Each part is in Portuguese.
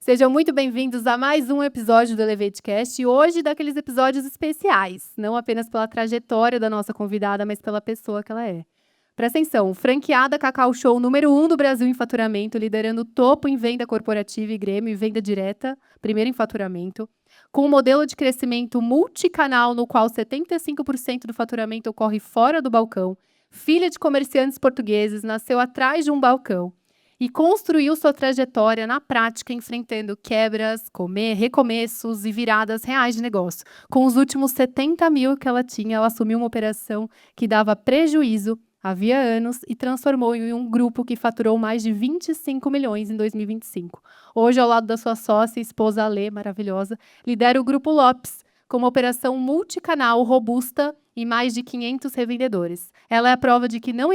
Sejam muito bem-vindos a mais um episódio do ElevateCast, e hoje daqueles episódios especiais, não apenas pela trajetória da nossa convidada, mas pela pessoa que ela é. Presta atenção, franqueada Cacau Show número 1 do Brasil em faturamento, liderando o topo em venda corporativa e Grêmio e venda direta, primeiro em faturamento, com um modelo de crescimento multicanal no qual 75% do faturamento ocorre fora do balcão, filha de comerciantes portugueses, nasceu atrás de um balcão e construiu sua trajetória na prática, enfrentando quebras, recomeços e viradas reais de negócio. Com os últimos 70 mil que ela tinha, ela assumiu uma operação que dava prejuízo havia anos e transformou em um grupo que faturou mais de 25 milhões em 2025. Hoje, ao lado da sua sócia e esposa Alê, maravilhosa, lidera o Grupo Lopes, com uma operação multicanal robusta e mais de 500 revendedores. Ela é a prova de que não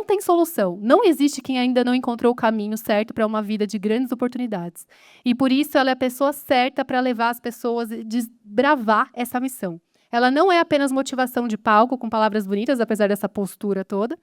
tem solução. Não existe quem ainda não encontrou o caminho certo para uma vida de grandes oportunidades. E por isso ela é a pessoa certa para levar as pessoas a desbravar essa missão. Ela não é apenas motivação de palco, com palavras bonitas, apesar dessa postura toda.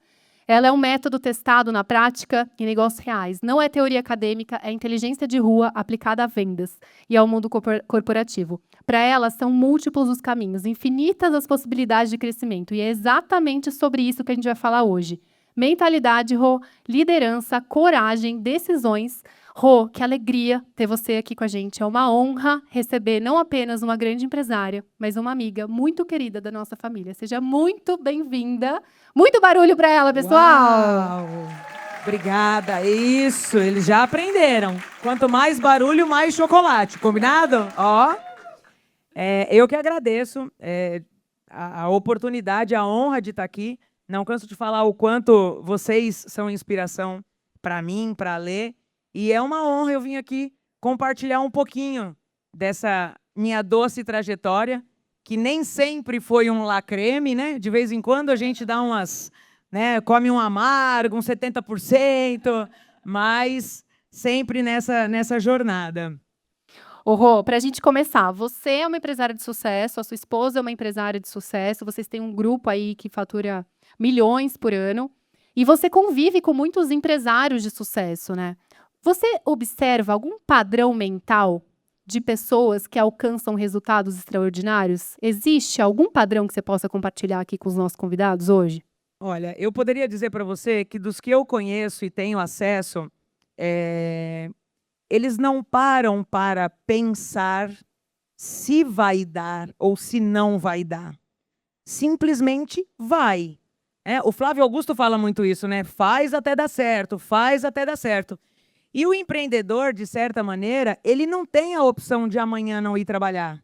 Ela é um método testado na prática em negócios reais. Não é teoria acadêmica, é inteligência de rua aplicada a vendas e ao mundo corporativo. Para ela, são múltiplos os caminhos, infinitas as possibilidades de crescimento. E é exatamente sobre isso que a gente vai falar hoje. Mentalidade, Rô, liderança, coragem, decisões. Rô, que alegria ter você aqui com a gente. É uma honra receber não apenas uma grande empresária, mas uma amiga muito querida da nossa família. Seja muito bem-vinda. Muito barulho para ela, pessoal! Uau! Obrigada. Isso, eles já aprenderam. Quanto mais barulho, mais chocolate. Combinado? Ó. Eu que agradeço a oportunidade, a honra de estar aqui. Não canso de falar o quanto vocês são inspiração para mim, para a Lê. E é uma honra eu vim aqui compartilhar um pouquinho dessa minha doce trajetória, que nem sempre foi um lacreme, né? De vez em quando a gente dá umas, né, come um amargo, uns 70%, mas sempre nessa jornada. Ô, Rô, para a gente começar, você é uma empresária de sucesso, a sua esposa é uma empresária de sucesso, vocês têm um grupo aí que fatura milhões por ano, e você convive com muitos empresários de sucesso, né? Você observa algum padrão mental de pessoas que alcançam resultados extraordinários? Existe algum padrão que você possa compartilhar aqui com os nossos convidados hoje? Olha, eu poderia dizer para você que dos que eu conheço e tenho acesso, eles não param para pensar se vai dar ou se não vai dar. Simplesmente vai. O Flávio Augusto fala muito isso, né? Faz até dar certo, faz até dar certo. E o empreendedor, de certa maneira, ele não tem a opção de amanhã não ir trabalhar.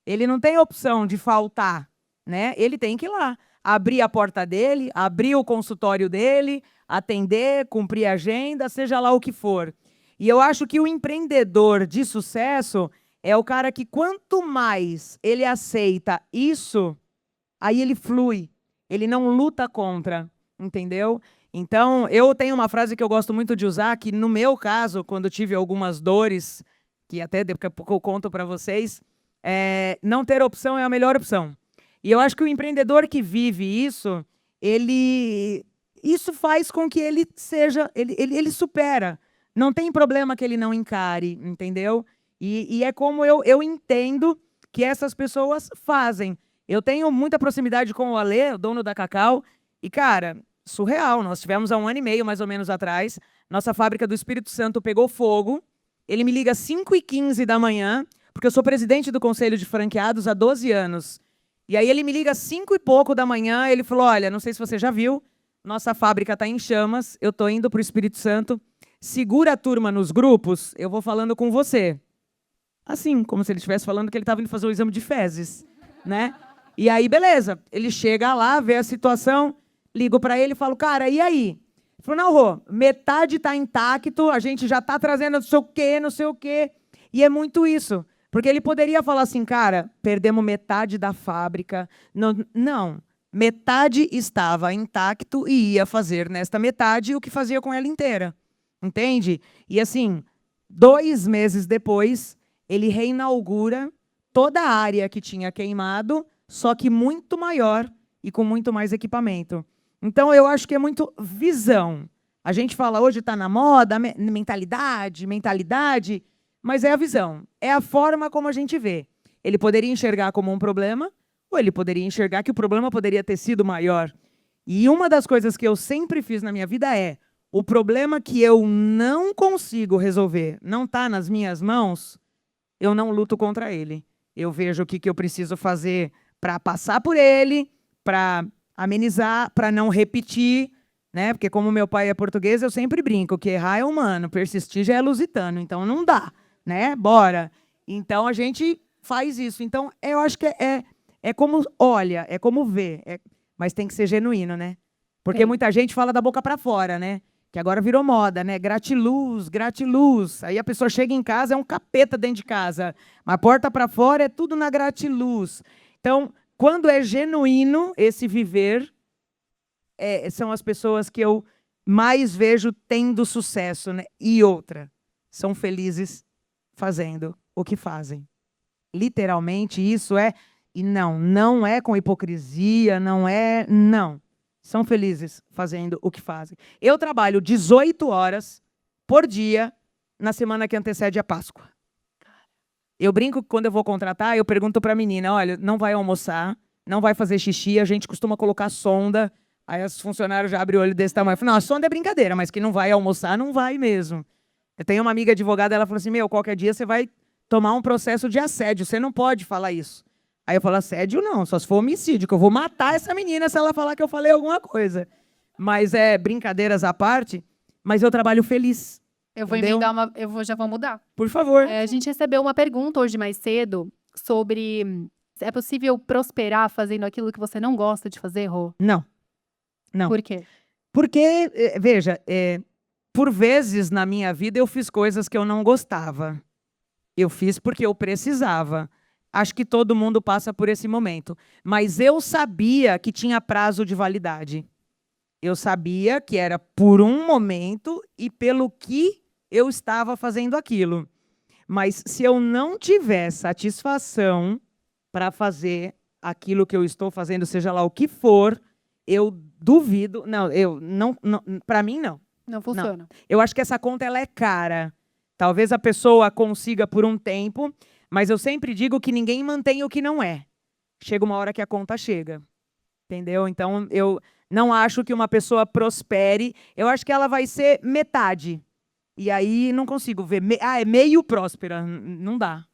Ele não tem a opção de faltar, né? Ele tem que ir lá, abrir a porta dele, abrir o consultório dele, atender, cumprir a agenda, seja lá o que for. E eu acho que o empreendedor de sucesso é o cara que quanto mais ele aceita isso, aí ele flui. Ele não luta contra, entendeu? Então, eu tenho uma frase que eu gosto muito de usar, que no meu caso, quando tive algumas dores, que até daqui a pouco eu conto para vocês, não ter opção é a melhor opção. E eu acho que o empreendedor que vive isso, isso faz com que ele seja, ele supera. Não tem problema que ele não encare, entendeu? E é como eu entendo que essas pessoas fazem. Eu tenho muita proximidade com o Alê, o dono da Cacau, e, cara, surreal. Nós tivemos há 1 ano e meio, mais ou menos, atrás. Nossa fábrica do Espírito Santo pegou fogo. Ele me liga às 5h15 da manhã, porque eu sou presidente do Conselho de Franqueados há 12 anos. E aí ele me liga às 5 e pouco da manhã, ele falou, olha, não sei se você já viu, nossa fábrica está em chamas, eu estou indo para o Espírito Santo, segura a turma nos grupos, eu vou falando com você. Assim, como se ele estivesse falando que ele estava indo fazer o exame de fezes, né? E aí, beleza, ele chega lá, vê a situação, ligo para ele e falo, cara, e aí? Ele falou, não, Rô, metade está intacto, a gente já está trazendo não sei o quê. E é muito isso. Porque ele poderia falar assim, cara, perdemos metade da fábrica. Não, metade estava intacto e ia fazer nesta metade o que fazia com ela inteira. Entende? E assim, 2 meses depois, ele reinaugura toda a área que tinha queimado, só que muito maior e com muito mais equipamento. Então, eu acho que é muito visão. A gente fala, hoje está na moda, mentalidade. Mas é a visão, é a forma como a gente vê. Ele poderia enxergar como um problema, ou ele poderia enxergar que o problema poderia ter sido maior. E uma das coisas que eu sempre fiz na minha vida é, o problema que eu não consigo resolver, não está nas minhas mãos, eu não luto contra ele. Eu vejo o que eu preciso fazer para passar por ele, para amenizar, para não repetir, né? Porque como meu pai é português, eu sempre brinco que errar é humano, persistir já é lusitano, então não dá, né? Bora. Então a gente faz isso. Então eu acho que é como olha, é como vê, mas tem que ser genuíno, né? Porque muita gente fala da boca para fora, né? Que agora virou moda, né? Gratiluz, gratiluz. Aí a pessoa chega em casa, é um capeta dentro de casa. Mas a porta para fora é tudo na gratiluz. Então, quando é genuíno esse viver, são as pessoas que eu mais vejo tendo sucesso, né? E outra, são felizes fazendo o que fazem. Literalmente, isso é... E não é com hipocrisia, não. São felizes fazendo o que fazem. Eu trabalho 18 horas por dia na semana que antecede a Páscoa. Eu brinco que quando eu vou contratar, eu pergunto para a menina, olha, não vai almoçar, não vai fazer xixi, a gente costuma colocar sonda, aí os funcionários já abrem o olho desse tamanho. Eu falo, não, a sonda é brincadeira, mas que não vai almoçar, não vai mesmo. Eu tenho uma amiga advogada, ela falou assim, qualquer dia você vai tomar um processo de assédio, você não pode falar isso. Aí eu falo, assédio não, só se for homicídio, que eu vou matar essa menina se ela falar que eu falei alguma coisa. Mas brincadeiras à parte, mas eu trabalho feliz. Eu vou emendar já vou mudar. Por favor. A gente recebeu uma pergunta hoje mais cedo sobre se é possível prosperar fazendo aquilo que você não gosta de fazer, Rô? Não. Por quê? Porque, veja, por vezes na minha vida eu fiz coisas que eu não gostava. Eu fiz porque eu precisava. Acho que todo mundo passa por esse momento. Mas eu sabia que tinha prazo de validade. Eu sabia que era por um momento e pelo que eu estava fazendo aquilo. Mas se eu não tiver satisfação para fazer aquilo que eu estou fazendo, seja lá o que for, eu duvido. Não, para mim, não. Não funciona. Não. Eu acho que essa conta ela é cara. Talvez a pessoa consiga por um tempo, mas eu sempre digo que ninguém mantém o que não é. Chega uma hora que a conta chega. Entendeu? Então, eu não acho que uma pessoa prospere. Eu acho que ela vai ser metade. E aí, não consigo ver. É meio próspera. Não dá.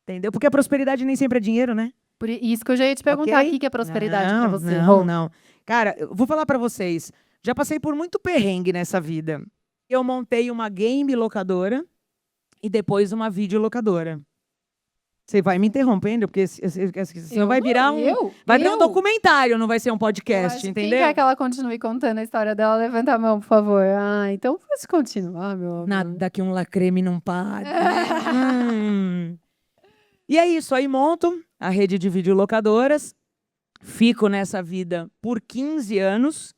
Entendeu? Porque a prosperidade nem sempre é dinheiro, né? Por isso que eu já ia te perguntar aqui que é prosperidade para você. Não. Cara, eu vou falar para vocês. Já passei por muito perrengue nessa vida. Eu montei uma game locadora e depois uma videolocadora. Você vai me interrompendo, porque senão vai virar um documentário, não vai ser um podcast, entendeu? Quem quer que ela continue contando a história dela? Levanta a mão, por favor. Então pode continuar, meu amor. Nada que um lacreme não pague. E é isso, aí monto a rede de videolocadoras, fico nessa vida por 15 anos,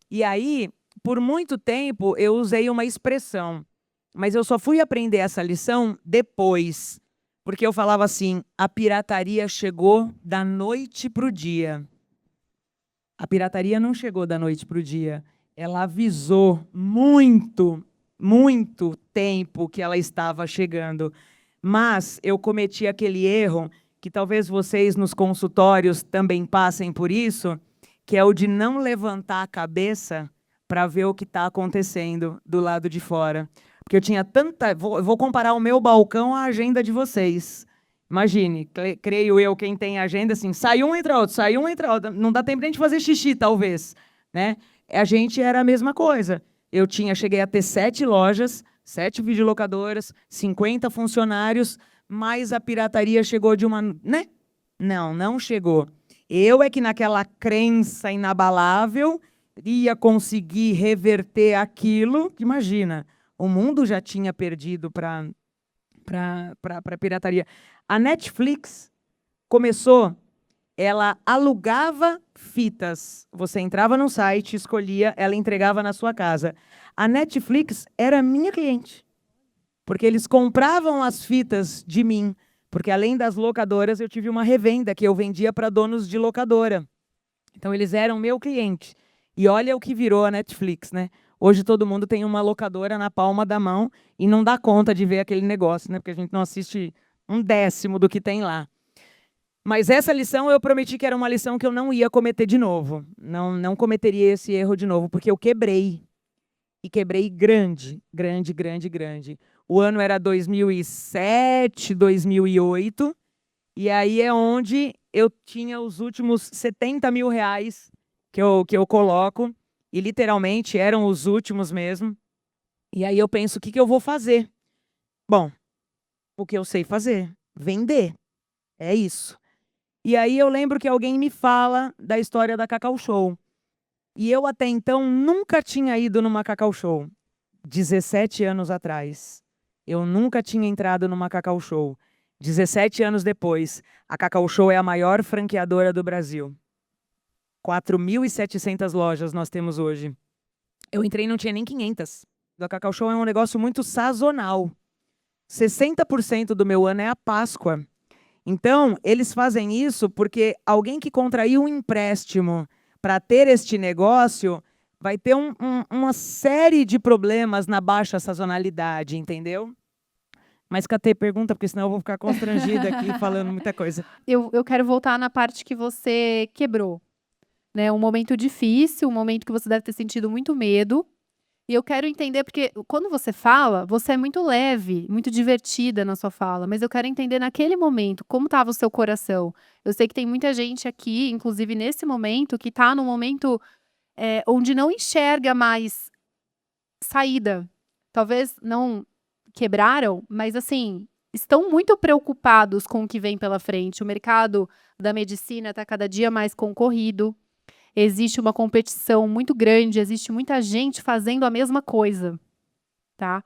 e aí, por muito tempo, eu usei uma expressão, mas eu só fui aprender essa lição depois. Porque eu falava assim, a pirataria chegou da noite para o dia. A pirataria não chegou da noite para o dia. Ela avisou muito tempo que ela estava chegando. Mas eu cometi aquele erro, que talvez vocês nos consultórios também passem por isso, que é o de não levantar a cabeça para ver o que está acontecendo do lado de fora. Porque eu tinha tanta... Vou comparar o meu balcão à agenda de vocês. Imagine, creio eu, quem tem agenda, assim, sai um, entra outro, sai um, entra outro. Não dá tempo de a gente fazer xixi, talvez. Né? A gente era a mesma coisa. Cheguei a ter 7 lojas, 7 videolocadoras, 50 funcionários, mas a pirataria chegou de uma... Né? Não chegou. Eu é que naquela crença inabalável ia conseguir reverter aquilo. Imagina... O mundo já tinha perdido para a pirataria. A Netflix começou, ela alugava fitas. Você entrava no site, escolhia, ela entregava na sua casa. A Netflix era minha cliente, porque eles compravam as fitas de mim, porque além das locadoras, eu tive uma revenda que eu vendia para donos de locadora. Então, eles eram meu cliente. E olha o que virou a Netflix, né? Hoje todo mundo tem uma locadora na palma da mão e não dá conta de ver aquele negócio, né? Porque a gente não assiste 1/10 do que tem lá. Mas essa lição eu prometi que era uma lição que eu não ia cometer de novo. Não cometeria esse erro de novo, porque eu quebrei. E quebrei grande, grande, grande, grande. O ano era 2007, 2008. E aí é onde eu tinha os últimos 70 mil reais que eu coloco. E literalmente eram os últimos mesmo. E aí eu penso, o que eu vou fazer? Bom, o que eu sei fazer? Vender. É isso. E aí eu lembro que alguém me fala da história da Cacau Show. E eu até então nunca tinha ido numa Cacau Show. 17 anos atrás. Eu nunca tinha entrado numa Cacau Show. 17 anos depois, a Cacau Show é a maior franqueadora do Brasil. 4.700 lojas nós temos hoje. Eu entrei e não tinha nem 500. A Cacau Show é um negócio muito sazonal. 60% do meu ano é a Páscoa. Então, eles fazem isso porque alguém que contraiu um empréstimo para ter este negócio vai ter uma série de problemas na baixa sazonalidade, entendeu? Mas, Catê, pergunta, porque senão eu vou ficar constrangida aqui falando muita coisa. Eu quero voltar na parte que você quebrou, né? Um momento difícil, um momento que você deve ter sentido muito medo. E eu quero entender, porque quando você fala, você é muito leve, muito divertida na sua fala, mas eu quero entender naquele momento, como estava o seu coração. Eu sei que tem muita gente aqui, inclusive nesse momento, que está num momento onde não enxerga mais saída. Talvez não quebraram, mas assim, estão muito preocupados com o que vem pela frente. O mercado da medicina está cada dia mais concorrido. Existe uma competição muito grande, existe muita gente fazendo a mesma coisa, tá?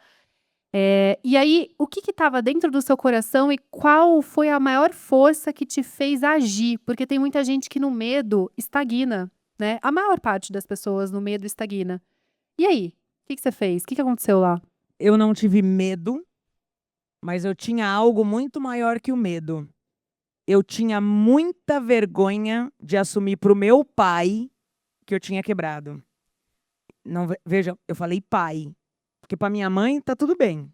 E aí, o que estava dentro do seu coração e qual foi a maior força que te fez agir? Porque tem muita gente que no medo estagna, né? A maior parte das pessoas no medo estagna. E aí, o que você fez? O que aconteceu lá? Eu não tive medo, mas eu tinha algo muito maior que o medo. Eu tinha muita vergonha de assumir para o meu pai que eu tinha quebrado. Não, veja, eu falei pai, porque para minha mãe tá tudo bem,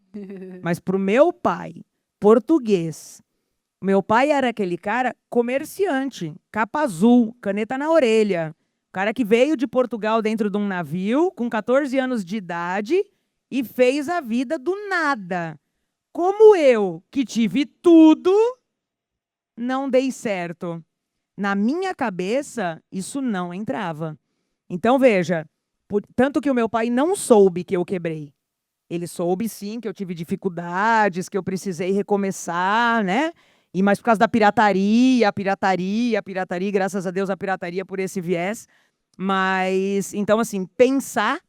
mas para o meu pai, português, meu pai era aquele cara comerciante, capa azul, caneta na orelha, cara que veio de Portugal dentro de um navio com 14 anos de idade e fez a vida do nada. Como eu, que tive tudo, não dei certo. Na minha cabeça, isso não entrava. Então, veja, tanto que o meu pai não soube que eu quebrei. Ele soube, sim, que eu tive dificuldades, que eu precisei recomeçar, né? E mais por causa da pirataria, graças a Deus, a pirataria por esse viés. Mas, então, assim, pensar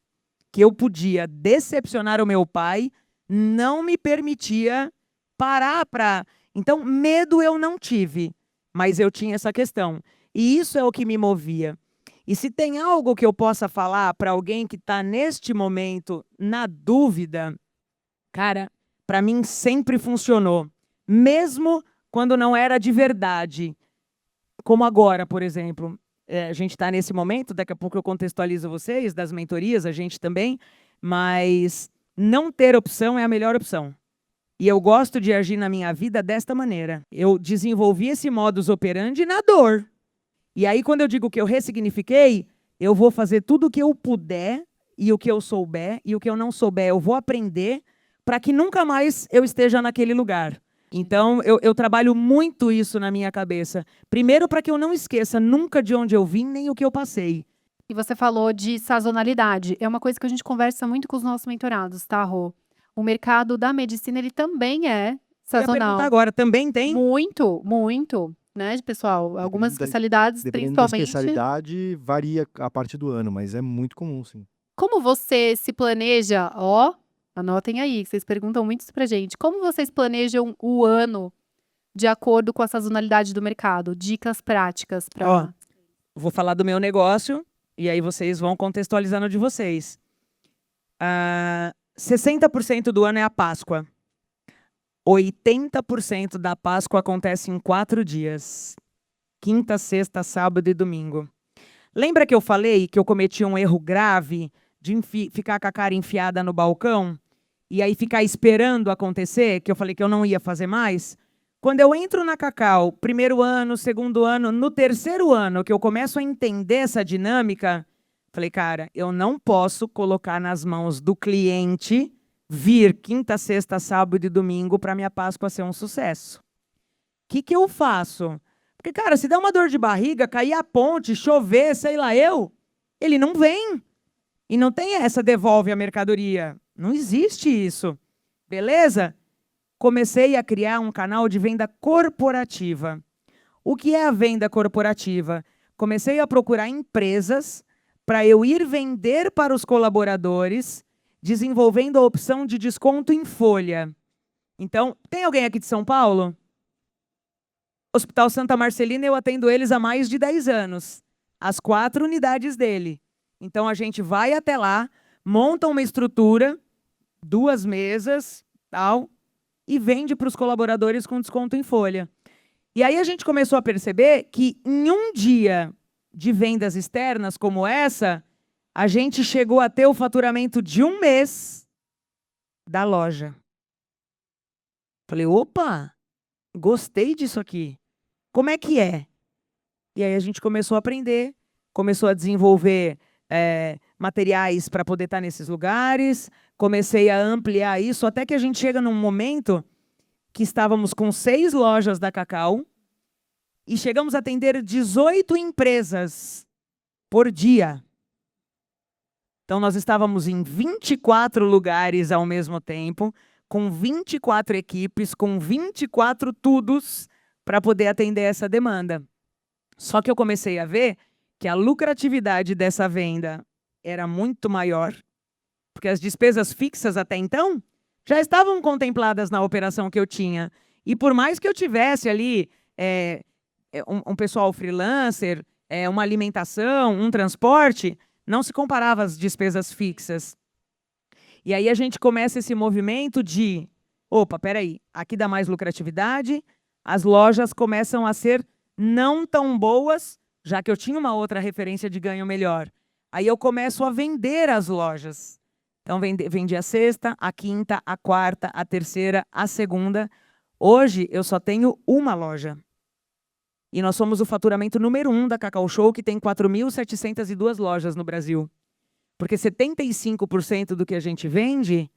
que eu podia decepcionar o meu pai não me permitia parar para... Então, medo eu não tive, mas eu tinha essa questão. E isso é o que me movia. E se tem algo que eu possa falar para alguém que está neste momento na dúvida, cara, para mim sempre funcionou. Mesmo quando não era de verdade. Como agora, por exemplo. A gente está nesse momento, daqui a pouco eu contextualizo vocês, das mentorias, a gente também, mas não ter opção é a melhor opção. E eu gosto de agir na minha vida desta maneira. Eu desenvolvi esse modus operandi na dor. E aí, quando eu digo que eu ressignifiquei, eu vou fazer tudo o que eu puder, e o que eu souber, e o que eu não souber, eu vou aprender, para que nunca mais eu esteja naquele lugar. Então, eu trabalho muito isso na minha cabeça. Primeiro, para que eu não esqueça nunca de onde eu vim, nem o que eu passei. E você falou de sazonalidade. É uma coisa que a gente conversa muito com os nossos mentorados, tá, Rô? O mercado da medicina, ele também é Eu ia sazonal. perguntar agora, também tem? Muito, muito, né, pessoal? Algumas especialidades, Dependendo da principalmente. especialidade, varia a parte do ano, mas é muito comum, sim. Como você se planeja? Ó, anotem aí, que vocês perguntam muito isso pra gente. Como vocês planejam o ano de acordo com a sazonalidade do mercado? Dicas práticas Ó, para... vou falar do meu negócio, e aí vocês vão contextualizando de vocês. 60% do ano é a Páscoa. 80% da Páscoa acontece em 4 dias. Quinta, sexta, sábado e domingo. Lembra que eu falei que eu cometi um erro grave de ficar com a cara enfiada no balcão e aí ficar esperando acontecer, que eu falei que eu não ia fazer mais. Quando eu entro na Cacau, primeiro ano, segundo ano, no terceiro ano, que eu começo a entender essa dinâmica, falei, cara, eu não posso colocar nas mãos do cliente vir quinta, sexta, sábado e domingo para minha Páscoa ser um sucesso. O que eu faço? Porque, cara, se der uma dor de barriga, cair a ponte, chover, sei lá ele não vem. E não tem essa devolve a mercadoria. Não existe isso. Beleza? Comecei a criar um canal de venda corporativa. O que é a venda corporativa? Comecei a procurar empresas para eu ir vender para os colaboradores, desenvolvendo a opção de desconto em folha. Então, tem alguém aqui de São Paulo? Hospital Santa Marcelina, eu atendo eles há mais de 10 anos. As 4 unidades dele. Então, a gente vai até lá, monta uma estrutura, 2 mesas, tal, e vende para os colaboradores com desconto em folha. E aí a gente começou a perceber que em um dia de vendas externas como essa, a gente chegou a ter o faturamento de um mês da loja. Falei, opa, gostei disso aqui. Como é que é? E aí a gente começou a aprender, começou a desenvolver materiais para poder estar nesses lugares, comecei a ampliar isso, até que a gente chega num momento que estávamos com 6 lojas da Cacau e chegamos a atender 18 empresas por dia. Então, nós estávamos em 24 lugares ao mesmo tempo, com 24 equipes, com 24 tudos para poder atender essa demanda. Só que eu comecei a ver que a lucratividade dessa venda era muito maior, porque as despesas fixas até então já estavam contempladas na operação que eu tinha. E por mais que eu tivesse ali um pessoal freelancer, uma alimentação, um transporte, não se comparava às despesas fixas. E aí a gente começa esse movimento de, opa, peraí, aqui dá mais lucratividade, as lojas começam a ser não tão boas, já que eu tinha uma outra referência de ganho melhor. Aí eu começo a vender as lojas. Então, vendi a sexta, a quinta, a quarta, a terceira, a segunda. Hoje, eu só tenho uma loja. E nós somos o faturamento número 1 da Cacau Show, que tem 4.702 lojas no Brasil. Porque 75% do que a gente vende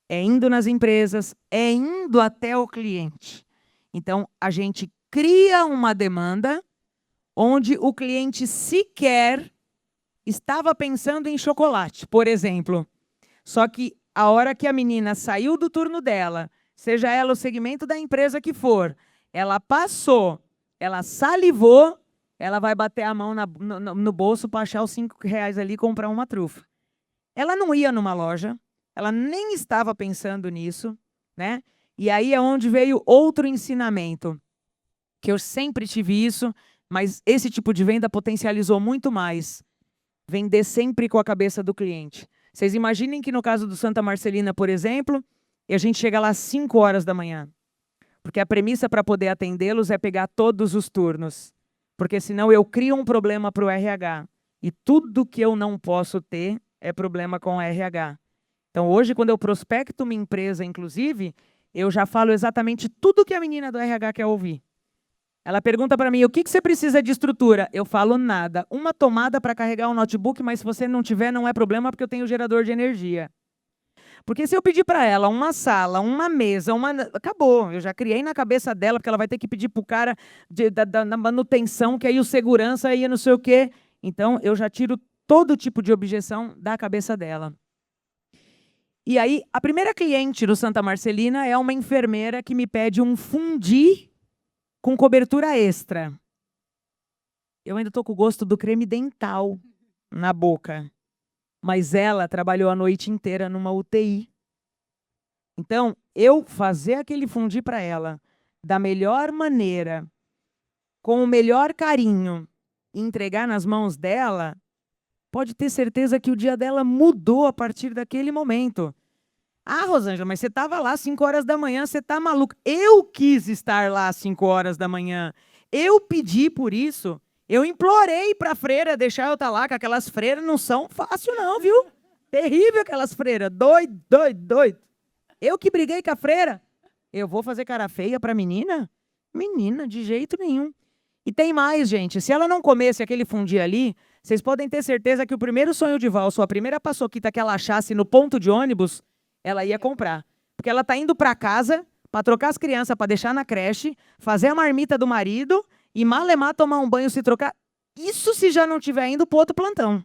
é indo nas empresas, é indo até o cliente. Então, a gente cria uma demanda onde o cliente sequer estava pensando em chocolate, por exemplo. Só que a hora que a menina saiu do turno dela, seja ela o segmento da empresa que for, ela passou, ela salivou, ela vai bater a mão no bolso para achar os R$5 ali e comprar uma trufa. Ela não ia numa loja, ela nem estava pensando nisso, né? E aí é onde veio outro ensinamento, que eu sempre tive isso, mas esse tipo de venda potencializou muito mais. Vender sempre com a cabeça do cliente. Vocês imaginem que no caso do Santa Marcelina, por exemplo, a gente chega lá às 5 horas da manhã. Porque a premissa para poder atendê-los é pegar todos os turnos. Porque senão eu crio um problema para o RH. E tudo que eu não posso ter é problema com o RH. Então hoje, quando eu prospecto uma empresa, inclusive, eu já falo exatamente tudo que a menina do RH quer ouvir. Ela pergunta para mim, o que você precisa de estrutura? Eu falo nada. Uma tomada para carregar um notebook, mas se você não tiver, não é problema, porque eu tenho gerador de energia. Porque se eu pedir para ela uma sala, uma mesa, acabou. Eu já criei na cabeça dela, porque ela vai ter que pedir para o cara da manutenção, que aí o segurança ia não sei o quê. Então, eu já tiro todo tipo de objeção da cabeça dela. E aí, a primeira cliente do Santa Marcelina é uma enfermeira que me pede um fundi com cobertura extra. Eu ainda estou com o gosto do creme dental na boca. Mas ela trabalhou a noite inteira numa UTI. Então, eu fazer aquele fundi para ela da melhor maneira, com o melhor carinho, e entregar nas mãos dela, pode ter certeza que o dia dela mudou a partir daquele momento. Ah, Rosângela, mas você estava lá às 5 horas da manhã, você está maluca. Eu quis estar lá às 5 horas da manhã. Eu pedi por isso. Eu implorei para a freira deixar eu estar lá, que aquelas freiras não são fácil não, viu? Terrível aquelas freiras. Doido, doido, doido. Eu que briguei com a freira. Eu vou fazer cara feia pra menina? Menina, de jeito nenhum. E tem mais, gente. Se ela não comesse aquele fundi ali, vocês podem ter certeza que o primeiro sonho de valsa, a primeira paçoquita que ela achasse no ponto de ônibus, ela ia comprar. Porque ela tá indo pra casa pra trocar as crianças, pra deixar na creche, fazer a marmita do marido e malemar tomar um banho, se trocar. Isso se já não tiver indo pro outro plantão.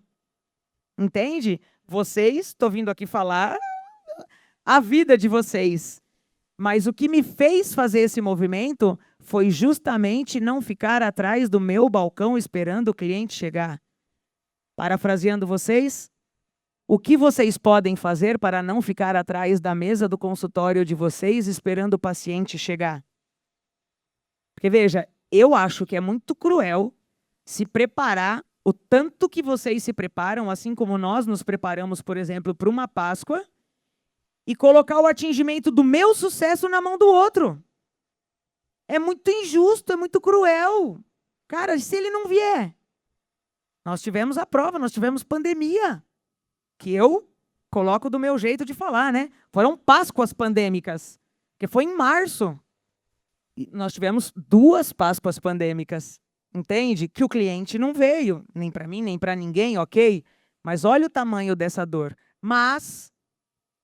Entende? Vocês, tô vindo aqui falar a vida de vocês. Mas o que me fez fazer esse movimento foi justamente não ficar atrás do meu balcão esperando o cliente chegar. Parafraseando vocês, o que vocês podem fazer para não ficar atrás da mesa do consultório de vocês esperando o paciente chegar? Porque, veja, eu acho que é muito cruel se preparar o tanto que vocês se preparam, assim como nós nos preparamos, por exemplo, para uma Páscoa, e colocar o atingimento do meu sucesso na mão do outro. É muito injusto, é muito cruel. Cara, se ele não vier? Nós tivemos a prova, nós tivemos pandemia. Que eu coloco do meu jeito de falar, né? Foram Páscoas pandêmicas. Que foi em março. E nós tivemos 2 Páscoas pandêmicas. Entende? Que o cliente não veio. Nem para mim, nem para ninguém, ok? Mas olha o tamanho dessa dor. Mas,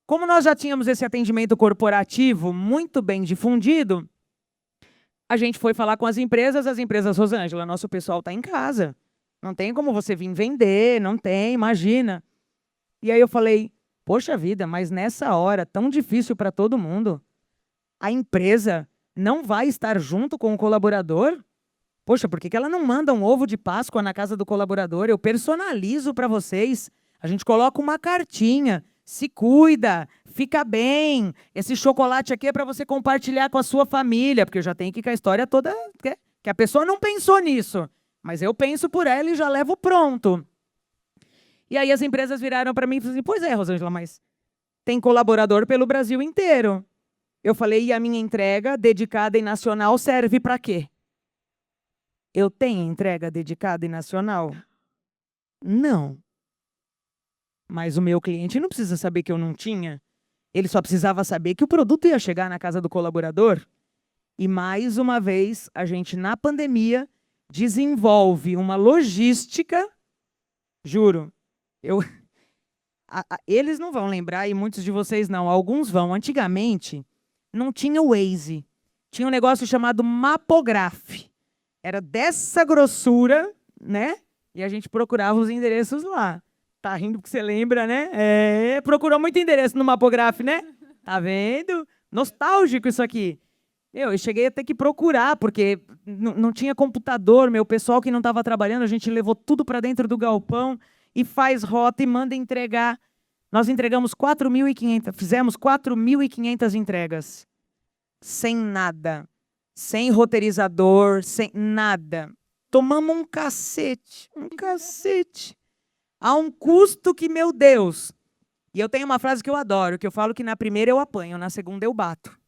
como nós já tínhamos esse atendimento corporativo muito bem difundido, a gente foi falar com as empresas, Rosângela, nosso pessoal está em casa. Não tem como você vir vender, não tem, imagina. E aí eu falei, poxa vida, mas nessa hora tão difícil para todo mundo, a empresa não vai estar junto com o colaborador? Poxa, por que ela não manda um ovo de Páscoa na casa do colaborador? Eu personalizo para vocês. A gente coloca uma cartinha. Se cuida, fica bem. Esse chocolate aqui é para você compartilhar com a sua família, porque eu já tenho que ir com a história toda, que a pessoa não pensou nisso, mas eu penso por ela e já levo pronto. E aí as empresas viraram para mim e falaram assim, pois é, Rosângela, mas tem colaborador pelo Brasil inteiro. Eu falei, e a minha entrega dedicada e nacional serve para quê? Eu tenho entrega dedicada e nacional? Não. Mas o meu cliente não precisa saber que eu não tinha. Ele só precisava saber que o produto ia chegar na casa do colaborador. E, mais uma vez, a gente, na pandemia, desenvolve uma logística. Juro, eles não vão lembrar, e muitos de vocês não. Alguns vão. Antigamente, não tinha o Waze. Tinha um negócio chamado Mapograph. Era dessa grossura, né? E a gente procurava os endereços lá. Tá rindo porque você lembra, né? Procurou muito endereço no Mapograph, né? Tá vendo? Nostálgico isso aqui. Eu cheguei a ter que procurar, porque não tinha computador. Meu pessoal que não estava trabalhando, a gente levou tudo para dentro do galpão e faz rota e manda entregar. Nós entregamos 4.500, fizemos 4.500 entregas. Sem nada. Sem roteirizador, sem nada. Tomamos um cacete. A um custo que, meu Deus. E eu tenho uma frase que eu adoro, que eu falo que na primeira eu apanho, na segunda eu bato.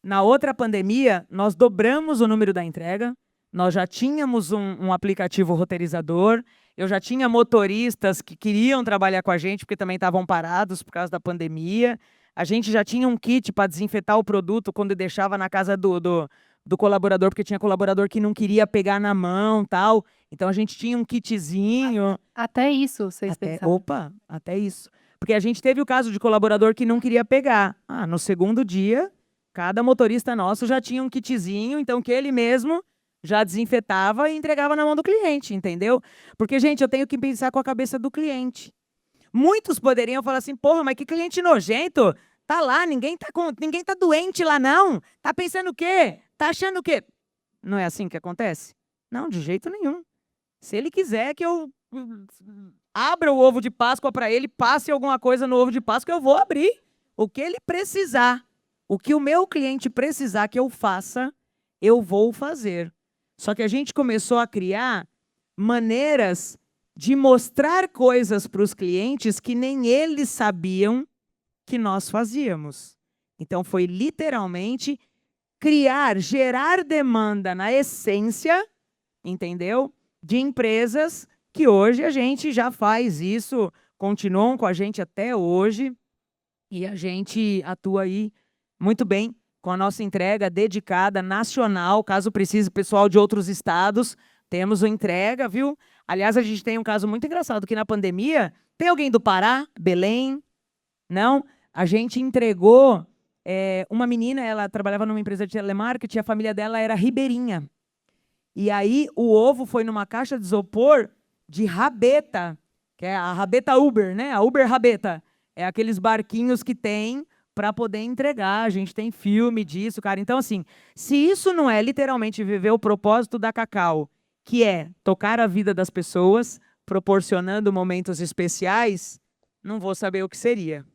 Na outra pandemia, nós dobramos o número da entrega, nós já tínhamos um aplicativo roteirizador, eu já tinha motoristas que queriam trabalhar com a gente, porque também estavam parados por causa da pandemia. A gente já tinha um kit para desinfetar o produto quando deixava na casa do colaborador, porque tinha colaborador que não queria pegar na mão, tal. Então, a gente tinha um kitzinho. Até isso vocês pensaram. Opa, até isso. Porque a gente teve o caso de colaborador que não queria pegar. No segundo dia, cada motorista nosso já tinha um kitzinho, então que ele mesmo já desinfetava e entregava na mão do cliente, entendeu? Porque, gente, eu tenho que pensar com a cabeça do cliente. Muitos poderiam falar assim, porra, mas que cliente nojento. Tá lá, ninguém tá doente lá, não. Tá pensando o quê? Tá achando o quê? Não é assim que acontece? Não, de jeito nenhum. Se ele quiser que eu abra o ovo de Páscoa para ele, passe alguma coisa no ovo de Páscoa, eu vou abrir. O que ele precisar, o que o meu cliente precisar que eu faça, eu vou fazer. Só que a gente começou a criar maneiras de mostrar coisas para os clientes que nem eles sabiam que nós fazíamos. Então, foi literalmente gerar demanda na essência, entendeu? De empresas que hoje a gente já faz isso continuam com a gente até hoje e a gente atua aí muito bem com a nossa entrega dedicada nacional, caso precise pessoal de outros estados, temos o entrega, viu? Aliás, a gente tem um caso muito engraçado que na pandemia, tem alguém do Pará, Belém? Não? A gente entregou uma menina, ela trabalhava numa empresa de telemarketing, a família dela era ribeirinha. E aí o ovo foi numa caixa de isopor de rabeta, que é a rabeta Uber, né? A Uber rabeta. É aqueles barquinhos que tem para poder entregar. A gente tem filme disso, cara. Então, assim, se isso não é literalmente viver o propósito da Cacau, que é tocar a vida das pessoas, proporcionando momentos especiais, não vou saber o que seria.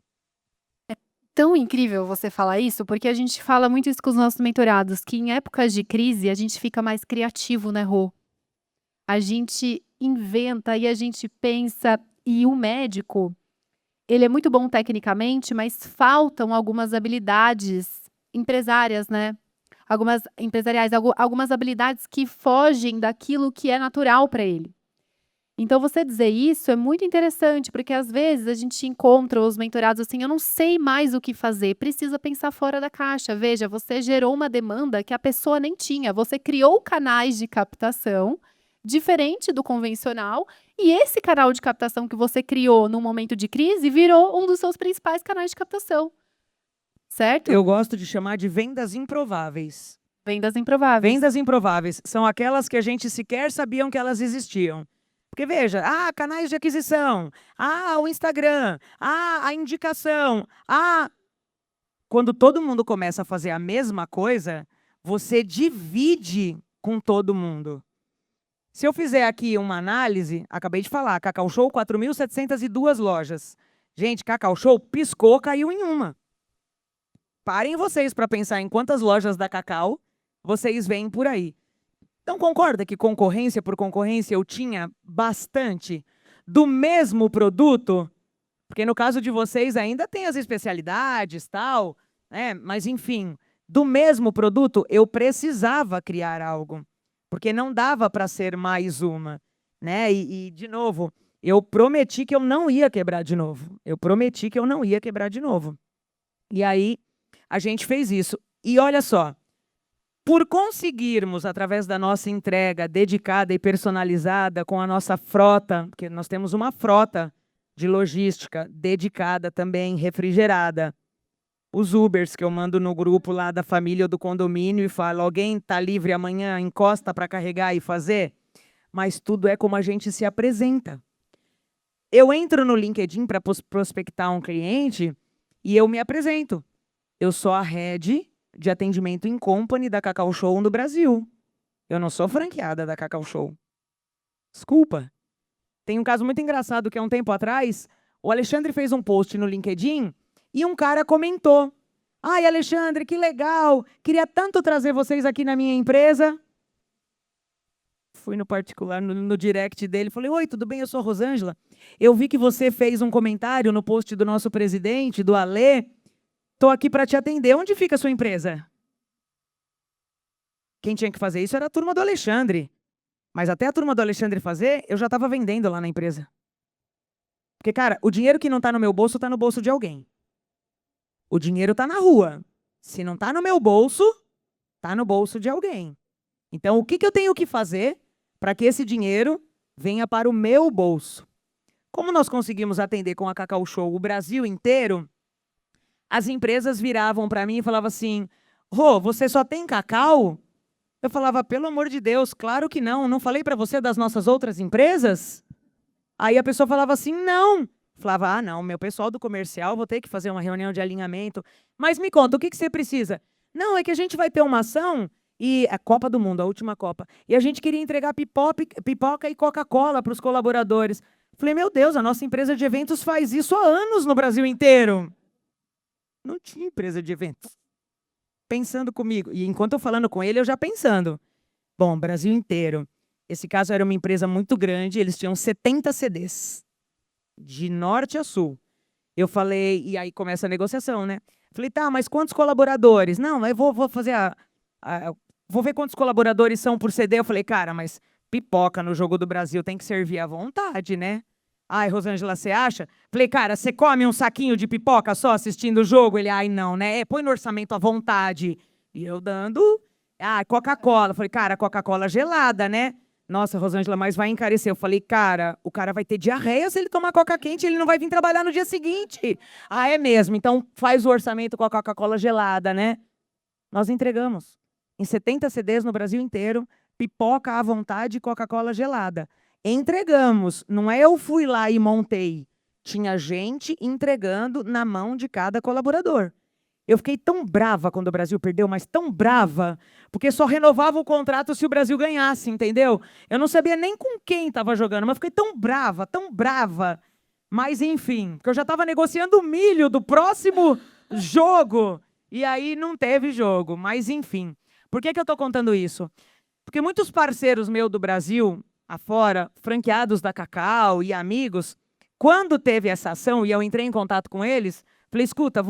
Tão incrível você falar isso, porque a gente fala muito isso com os nossos mentorados, que em épocas de crise a gente fica mais criativo, né, Rô? A gente inventa e a gente pensa, e o médico, ele é muito bom tecnicamente, mas faltam algumas habilidades empresárias, né? Algumas habilidades que fogem daquilo que é natural para ele. Então, você dizer isso é muito interessante, porque às vezes a gente encontra os mentorados assim, eu não sei mais o que fazer, precisa pensar fora da caixa. Veja, você gerou uma demanda que a pessoa nem tinha, você criou canais de captação diferente do convencional, e esse canal de captação que você criou no momento de crise virou um dos seus principais canais de captação. Certo? Eu gosto de chamar de vendas improváveis. Vendas improváveis. Vendas improváveis são aquelas que a gente sequer sabiam que elas existiam. Porque veja, canais de aquisição, o Instagram, a indicação, Quando todo mundo começa a fazer a mesma coisa, você divide com todo mundo. Se eu fizer aqui uma análise, acabei de falar, Cacau Show, 4.702 lojas. Gente, Cacau Show piscou, caiu em uma. Parem vocês para pensar em quantas lojas da Cacau vocês veem por aí. Então, concorda que concorrência por concorrência eu tinha bastante do mesmo produto? Porque no caso de vocês ainda tem as especialidades, tal, né? Mas, enfim, do mesmo produto eu precisava criar algo, porque não dava para ser mais uma, né? E, de novo, eu prometi que eu não ia quebrar de novo. E aí, a gente fez isso. E olha só, por conseguirmos, através da nossa entrega dedicada e personalizada com a nossa frota, porque nós temos uma frota de logística dedicada também, refrigerada. Os Ubers que eu mando no grupo lá da família ou do condomínio e falo, alguém está livre amanhã, encosta para carregar e fazer? Mas tudo é como a gente se apresenta. Eu entro no LinkedIn para prospectar um cliente e eu me apresento. Eu sou a head de atendimento em company da Cacau Show no Brasil. Eu não sou franqueada da Cacau Show. Desculpa. Tem um caso muito engraçado que há um tempo atrás, o Alexandre fez um post no LinkedIn e um cara comentou. Ai, Alexandre, que legal! Queria tanto trazer vocês aqui na minha empresa. Fui no particular, no direct dele, falei, oi, tudo bem? Eu sou a Rosângela. Eu vi que você fez um comentário no post do nosso presidente, do Alê. Estou aqui para te atender. Onde fica a sua empresa? Quem tinha que fazer isso era a turma do Alexandre. Mas até a turma do Alexandre fazer, eu já estava vendendo lá na empresa. Porque, cara, o dinheiro que não está no meu bolso está no bolso de alguém. O dinheiro está na rua. Se não está no meu bolso, está no bolso de alguém. Então, o que eu tenho que fazer para que esse dinheiro venha para o meu bolso? Como nós conseguimos atender com a Cacau Show o Brasil inteiro, as empresas viravam para mim e falavam assim, Rô, você só tem cacau? Eu falava, pelo amor de Deus, claro que não. Não falei para você das nossas outras empresas? Aí a pessoa falava assim, não. Falava, não, meu pessoal do comercial, vou ter que fazer uma reunião de alinhamento. Mas me conta, o que você precisa? Não, é que a gente vai ter uma ação, e a Copa do Mundo, a última Copa, e a gente queria entregar pipoca e Coca-Cola para os colaboradores. Falei, meu Deus, a nossa empresa de eventos faz isso há anos no Brasil inteiro. Não tinha empresa de eventos. Pensando comigo. E enquanto eu falando com ele, eu já pensando. Bom, Brasil inteiro. Esse caso era uma empresa muito grande, eles tinham 70 CDs. De norte a sul. Eu falei, e aí começa a negociação, né? Falei, tá, mas quantos colaboradores? Não, eu vou fazer vou ver quantos colaboradores são por CD. Eu falei, cara, mas pipoca no Jogo do Brasil tem que servir à vontade, né? Ai, Rosângela, você acha? Falei, cara, você come um saquinho de pipoca só assistindo o jogo? Ele, ai, não, né? Põe no orçamento à vontade. E eu dando, Coca-Cola. Falei, cara, Coca-Cola gelada, né? Nossa, Rosângela, mas vai encarecer. Eu falei, cara, o cara vai ter diarreia se ele tomar Coca quente, ele não vai vir trabalhar no dia seguinte. Ah, é mesmo? Então faz o orçamento com a Coca-Cola gelada, né? Nós entregamos. Em 70 CDs no Brasil inteiro, pipoca à vontade e Coca-Cola gelada. Entregamos. Não é eu fui lá e montei. Tinha gente entregando na mão de cada colaborador. Eu fiquei tão brava quando o Brasil perdeu, mas tão brava, porque só renovava o contrato se o Brasil ganhasse, entendeu? Eu não sabia nem com quem estava jogando, mas fiquei tão brava, tão brava. Mas, enfim, porque eu já estava negociando o milho do próximo jogo. E aí não teve jogo. Mas, enfim. Por que eu estou contando isso? Porque muitos parceiros meus do Brasil, afora, franqueados da Cacau e amigos, quando teve essa ação e eu entrei em contato com eles, falei, escuta,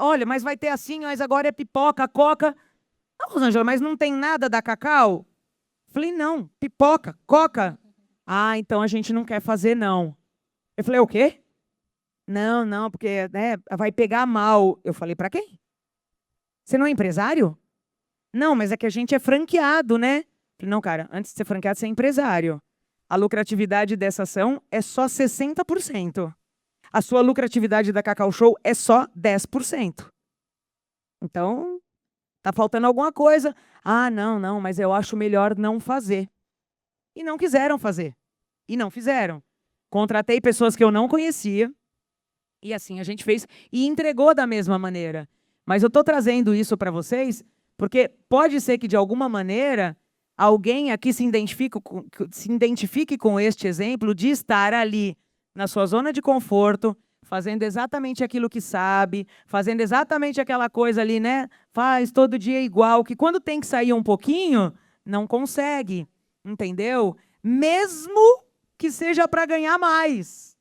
olha, mas vai ter assim, mas agora é pipoca, coca. Não, Rosângela, mas não tem nada da Cacau? Falei, não, pipoca, coca. Ah, então a gente não quer fazer, não. Eu falei, o quê? Não, porque né, vai pegar mal. Eu falei, para quem? Você não é empresário? Não, mas é que a gente é franqueado, né? Falei, não, cara, antes de ser franqueado, você é empresário. A lucratividade dessa ação é só 60%. A sua lucratividade da Cacau Show é só 10%. Então, tá faltando alguma coisa. Ah, não, mas eu acho melhor não fazer. E não quiseram fazer. E não fizeram. Contratei pessoas que eu não conhecia. E assim a gente fez. E entregou da mesma maneira. Mas eu tô trazendo isso para vocês porque pode ser que, de alguma maneira, alguém aqui se identifique com este exemplo de estar ali na sua zona de conforto, fazendo exatamente aquilo que sabe, fazendo exatamente aquela coisa ali, né? Faz todo dia igual, que quando tem que sair um pouquinho, não consegue, entendeu? Mesmo que seja para ganhar mais.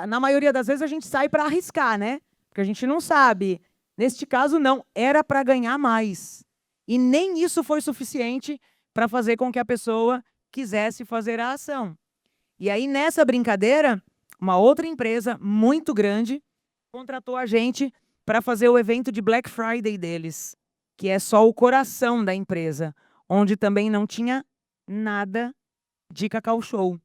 Na maioria das vezes a gente sai para arriscar, né? Porque a gente não sabe. Neste caso, não. Era para ganhar mais. E nem isso foi suficiente para fazer com que a pessoa quisesse fazer a ação. E aí, nessa brincadeira, uma outra empresa muito grande contratou a gente para fazer o evento de Black Friday deles, que é só o coração da empresa, onde também não tinha nada de Cacau Show.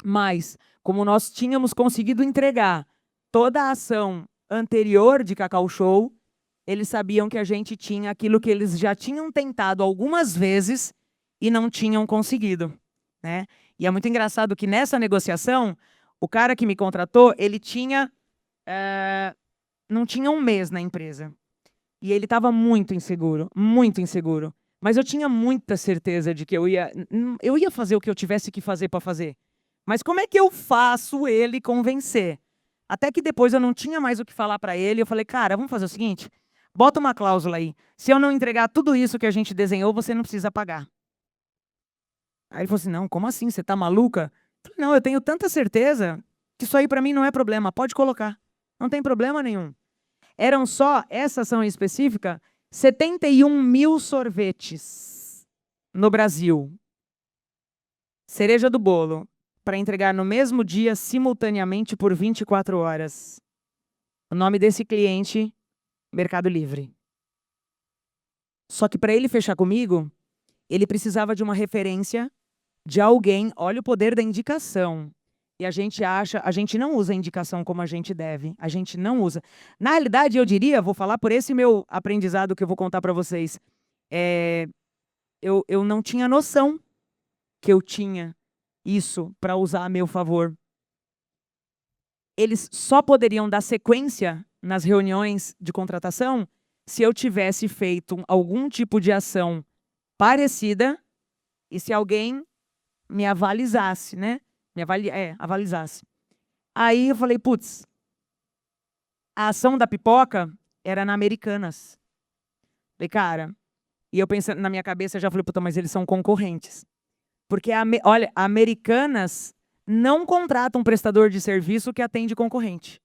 Mas, como nós tínhamos conseguido entregar toda a ação anterior de Cacau Show, eles sabiam que a gente tinha aquilo que eles já tinham tentado algumas vezes e não tinham conseguido, né? E é muito engraçado que nessa negociação, o cara que me contratou, ele não tinha um mês na empresa. E ele estava muito inseguro, muito inseguro. Mas eu tinha muita certeza de que eu ia fazer o que eu tivesse que fazer para fazer. Mas como é que eu faço ele convencer? Até que depois eu não tinha mais o que falar para ele. Eu falei, cara, vamos fazer o seguinte? Bota uma cláusula aí. Se eu não entregar tudo isso que a gente desenhou, você não precisa pagar. Aí ele falou assim, não, como assim? Você tá maluca? Eu falei, não, eu tenho tanta certeza que isso aí para mim não é problema. Pode colocar. Não tem problema nenhum. Eram só, essa ação específica, 71 mil sorvetes no Brasil. Cereja do bolo. Para entregar no mesmo dia, simultaneamente, por 24 horas. O nome desse cliente, Mercado Livre. Só que para ele fechar comigo, ele precisava de uma referência de alguém. Olha o poder da indicação. E a gente não usa a indicação como a gente deve. A gente não usa. Na realidade, eu diria, vou falar por esse meu aprendizado que eu vou contar para vocês. Eu não tinha noção que eu tinha isso para usar a meu favor. Eles só poderiam dar sequência nas reuniões de contratação se eu tivesse feito algum tipo de ação parecida e se alguém me avalizasse, né? Avalizasse. Aí eu falei, putz, a ação da pipoca era na Americanas. Falei, cara, e eu pensando na minha cabeça, já falei, puta, mas eles são concorrentes. Porque, olha, a Americanas não contrata um prestador de serviço que atende concorrente.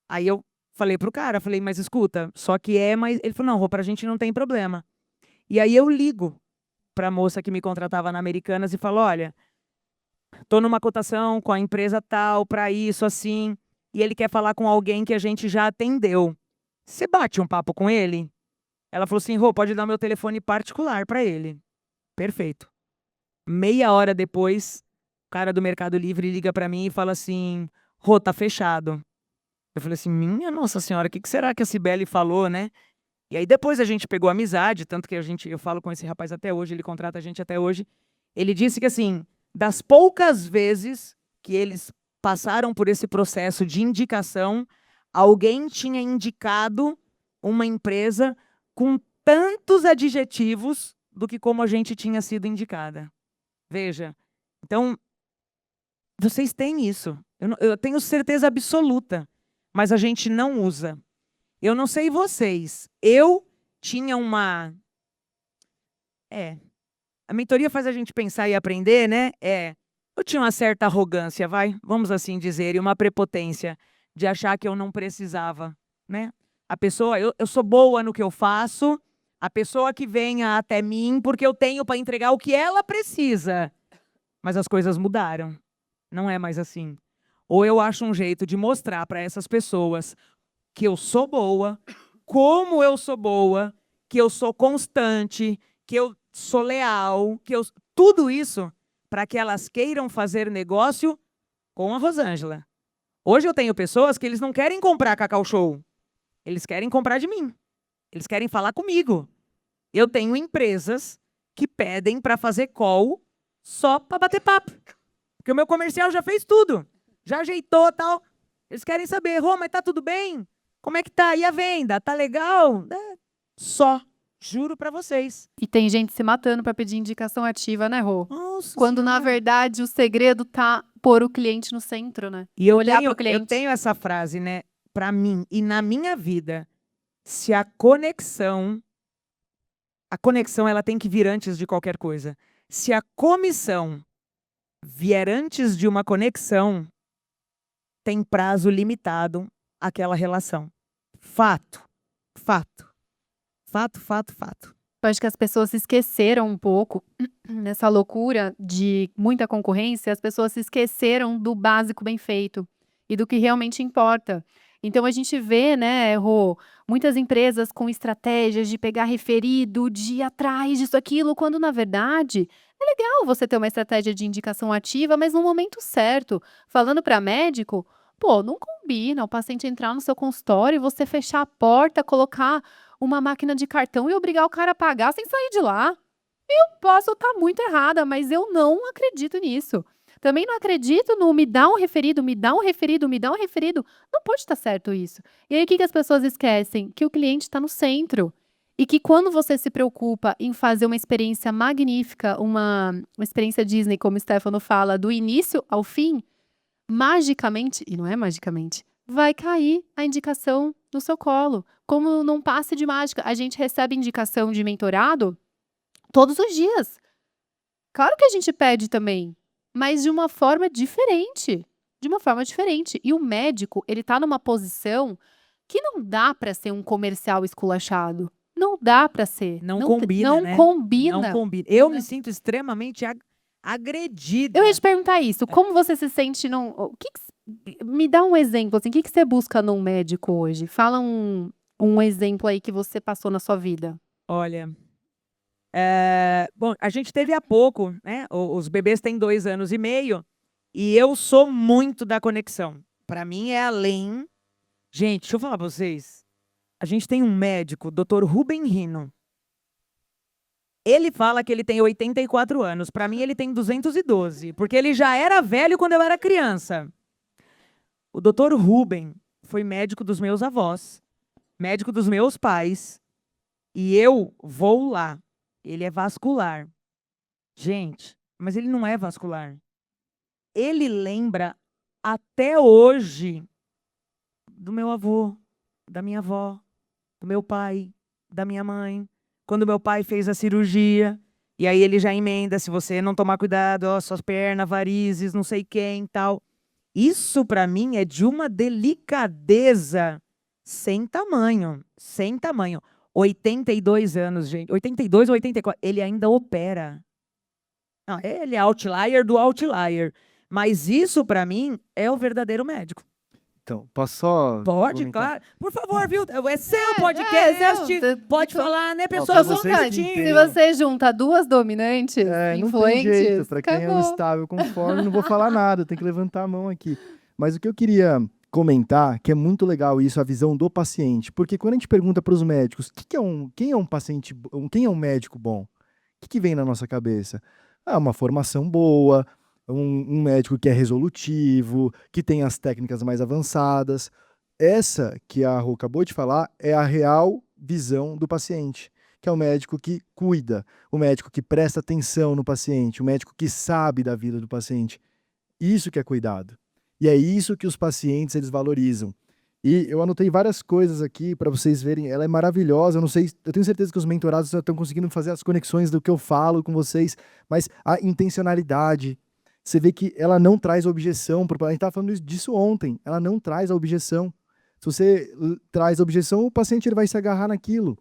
Aí eu falei pro cara, falei, mas escuta, só que mas... Ele falou, não, pra gente não tem problema. E aí eu ligo pra moça que me contratava na Americanas e falo, olha, tô numa cotação com a empresa tal, para isso, assim, e ele quer falar com alguém que a gente já atendeu. Você bate um papo com ele? Ela falou assim, Rô, pode dar meu telefone particular para ele. Perfeito. Meia hora depois, o cara do Mercado Livre liga para mim e fala assim, Rô, tá fechado. Eu falei assim, minha Nossa Senhora, o que será que a Cibele falou, né? E aí depois a gente pegou amizade, tanto que eu falo com esse rapaz até hoje, ele contrata a gente até hoje. Ele disse que, assim, das poucas vezes que eles passaram por esse processo de indicação, alguém tinha indicado uma empresa com tantos adjetivos do que como a gente tinha sido indicada. Veja, então, vocês têm isso. Eu tenho certeza absoluta, mas a gente não usa. Eu não sei vocês. Eu tinha uma... A mentoria faz a gente pensar e aprender, né? Eu tinha uma certa arrogância, vamos assim dizer, e uma prepotência de achar que eu não precisava, né? A pessoa, eu sou boa no que eu faço, a pessoa que venha até mim porque eu tenho para entregar o que ela precisa. Mas as coisas mudaram. Não é mais assim. Ou eu acho um jeito de mostrar para essas pessoas que eu sou boa, como eu sou boa, que eu sou constante, que eu sou leal, tudo isso para que elas queiram fazer negócio com a Rosângela. Hoje eu tenho pessoas que eles não querem comprar Cacau Show. Eles querem comprar de mim. Eles querem falar comigo. Eu tenho empresas que pedem para fazer call só para bater papo. Porque o meu comercial já fez tudo. Já ajeitou, tal. Eles querem saber, Rô, mas tá tudo bem? Como é que tá? E a venda? Tá legal? Só. Juro pra vocês. E tem gente se matando para pedir indicação ativa, né, Rô? Nossa Quando, na Senhora. verdade, o segredo tá pôr o cliente no centro, né? E eu olhar tenho, pro cliente. eu tenho essa frase, né? Pra mim e na minha vida, se a conexão ela tem que vir antes de qualquer coisa. Se a comissão vier antes de uma conexão, tem prazo limitado aquela relação. Fato. Fato. Fato, fato, fato. Eu acho que as pessoas se esqueceram um pouco, nessa loucura de muita concorrência, as pessoas se esqueceram do básico bem feito e do que realmente importa. Então a gente vê, né, Rô, muitas empresas com estratégias de pegar referido, de ir atrás disso, aquilo, quando na verdade é legal você ter uma estratégia de indicação ativa, mas no momento certo. Falando para médico, pô, não combina o paciente entrar no seu consultório e você fechar a porta, colocar uma máquina de cartão e obrigar o cara a pagar sem sair de lá. Eu posso estar muito errada, mas eu não acredito nisso. Também não acredito no me dá um referido, me dá um referido, me dá um referido. Não pode estar certo isso. E aí o que as pessoas esquecem? Que o cliente está no centro. E que quando você se preocupa em fazer uma experiência magnífica, uma experiência Disney, como o Stefano fala, do início ao fim, magicamente, e não é magicamente, vai cair a indicação no seu colo. Como num passe de mágica. A gente recebe indicação de mentorado todos os dias. Claro que a gente pede também, mas de uma forma diferente. De uma forma diferente. E o médico, ele tá numa posição que não dá para ser um comercial esculachado. Não dá para ser. Não combina, não né? combina. Não combina. Eu me sinto extremamente agredida. Eu ia te perguntar isso. Como você se sente num... Me dá um exemplo, assim. O que você busca num médico hoje? Fala um exemplo aí que você passou na sua vida. Olha, bom, a gente teve há pouco, né? Os bebês têm 2 anos e meio e eu sou muito da conexão. Para mim é além. Gente, deixa eu falar para vocês. A gente tem um médico, Dr. Ruben Rino. Ele fala que ele tem 84 anos. Para mim, ele tem 212, porque ele já era velho quando eu era criança. O Dr. Ruben foi médico dos meus avós, médico dos meus pais, e eu vou lá. Ele é vascular. Gente, mas ele não é vascular. Ele lembra até hoje do meu avô, da minha avó, do meu pai, da minha mãe. Quando meu pai fez a cirurgia, e aí ele já emenda, se você não tomar cuidado, ó, suas pernas, varizes, não sei quem, tal. Isso, para mim, é de uma delicadeza sem tamanho, sem tamanho. 82 anos, gente. 82 ou 84. Ele ainda opera. Não, ele é outlier do outlier. Mas isso, para mim, é o verdadeiro médico. Então, posso só Pode, comentar? claro. Por favor, viu? É seu podcast. Pode falar, né, pessoa? pra Só vocês vontade. que Se entendam. você junta duas dominantes Não tem jeito. influentes, Para quem é um acabou. estável conforme, não vou falar nada, tem que levantar a mão aqui. Mas o que eu queria comentar, que é muito legal isso, a visão do paciente. Porque quando a gente pergunta para os médicos, quem é um paciente, quem é um médico bom? O que vem na nossa cabeça? Uma formação boa, um médico que é resolutivo, que tem as técnicas mais avançadas. Essa que a Rô acabou de falar é a real visão do paciente, que é o médico que cuida, o médico que presta atenção no paciente, o médico que sabe da vida do paciente. Isso que é cuidado. E é isso que os pacientes eles valorizam. E eu anotei várias coisas aqui para vocês verem. Ela é maravilhosa. Eu não sei, eu tenho certeza que os mentorados já estão conseguindo fazer as conexões do que eu falo com vocês, mas a intencionalidade. Você vê que ela não traz objeção. A gente estava falando disso ontem. Ela não traz a objeção. Se você traz a objeção, o paciente ele vai se agarrar naquilo.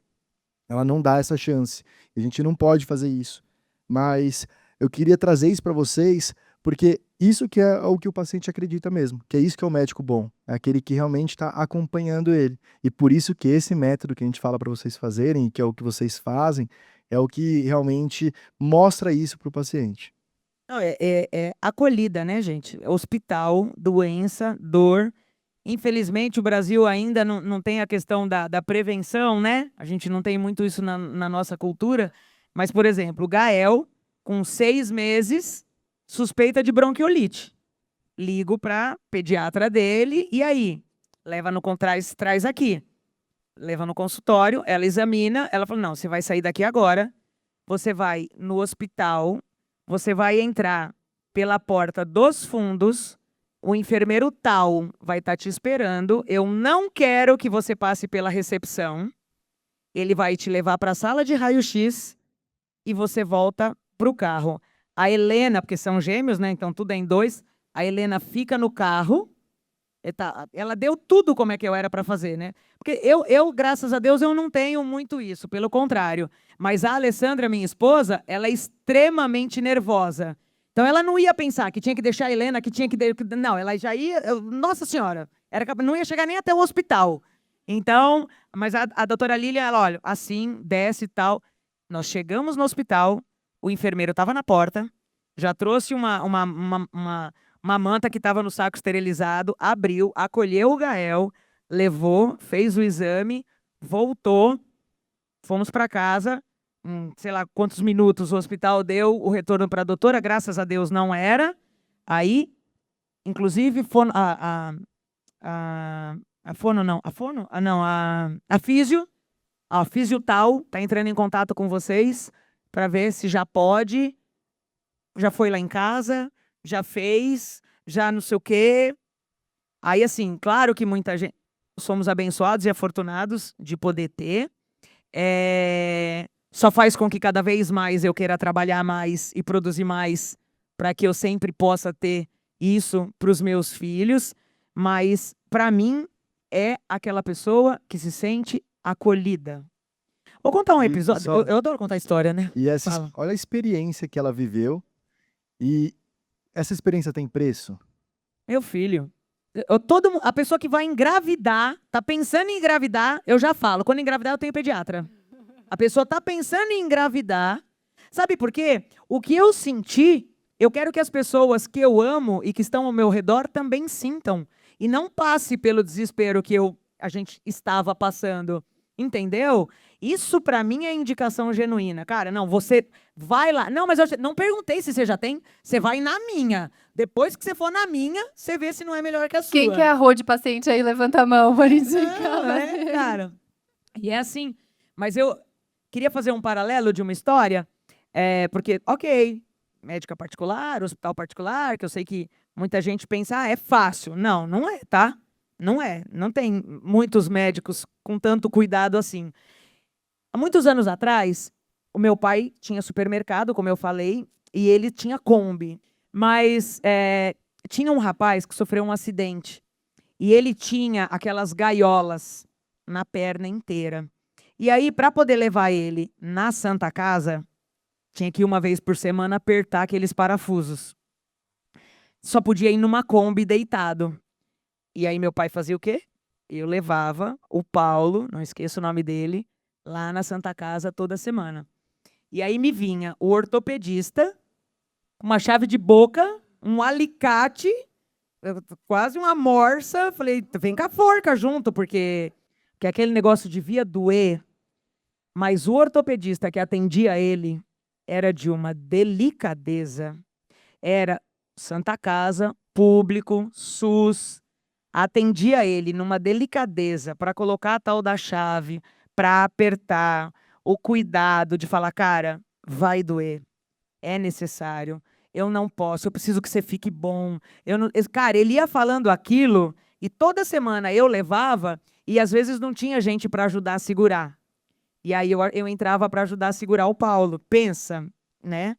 Ela não dá essa chance. A gente não pode fazer isso. Mas eu queria trazer isso para vocês, porque isso que é o que o paciente acredita mesmo, que é isso que é o médico bom, é aquele que realmente está acompanhando ele. E por isso que esse método que a gente fala para vocês fazerem, que é o que vocês fazem, é o que realmente mostra isso para o paciente. Não, é acolhida, né, gente? Hospital, doença, dor. Infelizmente, o Brasil ainda não tem a questão da prevenção, né? A gente não tem muito isso na nossa cultura. Mas, por exemplo, o Gael, com 6 meses, suspeita de bronquiolite. Ligo para pediatra dele, e aí? Leva no traz aqui. Leva no consultório, ela examina, ela fala, não, você vai sair daqui agora, você vai no hospital, você vai entrar pela porta dos fundos, o enfermeiro tal vai estar te esperando, eu não quero que você passe pela recepção, ele vai te levar para a sala de raio-x e você volta para o carro. A Helena, porque são gêmeos, né? Então tudo é em 2, a Helena fica no carro, ela deu tudo como é que eu era para fazer, né? Porque eu, graças a Deus, eu não tenho muito isso, pelo contrário. Mas a Alessandra, minha esposa, ela é extremamente nervosa. Então ela não ia pensar que tinha que deixar a Helena, que tinha que... Não, ela já ia... Nossa Senhora, não ia chegar nem até o hospital. Então, mas a doutora Lília, ela, olha, assim, desce e tal. Nós chegamos no hospital, o enfermeiro estava na porta, já trouxe uma manta que estava no saco esterilizado, abriu, acolheu o Gael, levou, fez o exame, voltou, fomos para casa, sei lá quantos minutos o hospital deu o retorno para a doutora, graças a Deus não era. Aí, inclusive, a físio tal está entrando em contato com vocês para ver se já pode, já foi lá em casa, já fez, já não sei o quê. Aí, assim, claro que muita gente... Somos abençoados e afortunados de poder ter. Só faz com que cada vez mais eu queira trabalhar mais e produzir mais para que eu sempre possa ter isso para os meus filhos. Mas, para mim, é aquela pessoa que se sente acolhida. Vou contar um episódio. Eu adoro contar história, né? E olha a experiência que ela viveu. E essa experiência tem preço? Meu filho, a pessoa que vai engravidar, tá pensando em engravidar, eu já falo, quando engravidar eu tenho pediatra. A pessoa tá pensando em engravidar, sabe por quê? O que eu senti, eu quero que as pessoas que eu amo e que estão ao meu redor também sintam. E não passe pelo desespero que a gente estava passando. Entendeu? Isso para mim é indicação genuína. Cara, não, você vai lá. Não, mas eu não perguntei se você já tem. Você vai na minha. Depois que você for na minha, você vê se não é melhor que a sua. Quem que é a Rô de paciente aí? Levanta a mão para indicar. Não, cara. E é assim. Mas eu queria fazer um paralelo de uma história. Porque, ok, médica particular, hospital particular, que eu sei que muita gente pensa, é fácil. Não, não é, tá? Não é. Não tem muitos médicos com tanto cuidado assim. Há muitos anos atrás, o meu pai tinha supermercado, como eu falei, e ele tinha Kombi. Mas tinha um rapaz que sofreu um acidente. E ele tinha aquelas gaiolas na perna inteira. E aí, para poder levar ele na Santa Casa, tinha que uma vez por semana apertar aqueles parafusos. só podia ir numa Kombi deitado. E aí meu pai fazia o quê? Eu levava o Paulo, não esqueço o nome dele, lá na Santa Casa toda semana. E aí me vinha o ortopedista, uma chave de boca, um alicate, quase uma morsa. Falei, vem com a forca junto, porque aquele negócio devia doer. Mas o ortopedista que atendia ele era de uma delicadeza. Era Santa Casa, público, SUS. Atendia ele numa delicadeza para colocar a tal da chave, para apertar, o cuidado de falar, cara, vai doer, é necessário, eu não posso, eu preciso que você fique bom. Cara, ele ia falando aquilo e toda semana eu levava e às vezes não tinha gente para ajudar a segurar. E aí eu entrava para ajudar a segurar o Paulo. Pensa, né?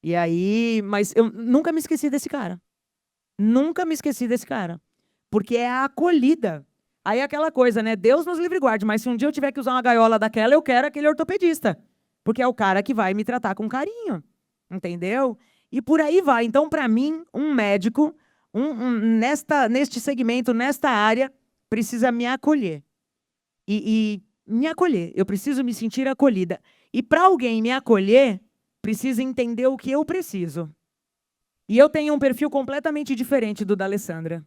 E aí, mas eu nunca me esqueci desse cara. Nunca me esqueci desse cara. Porque é a acolhida. Aí é aquela coisa, né? Deus nos livre e guarde, mas se um dia eu tiver que usar uma gaiola daquela, eu quero aquele ortopedista. Porque é o cara que vai me tratar com carinho. Entendeu? E por aí vai. Então, para mim, um médico, neste segmento, nesta área, precisa me acolher. E me acolher. Eu preciso me sentir acolhida. E para alguém me acolher, precisa entender o que eu preciso. E eu tenho um perfil completamente diferente do da Alessandra.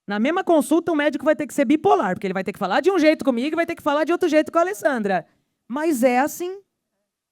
Na mesma consulta, o médico vai ter que ser bipolar, porque ele vai ter que falar de um jeito comigo e vai ter que falar de outro jeito com a Alessandra. Mas é assim.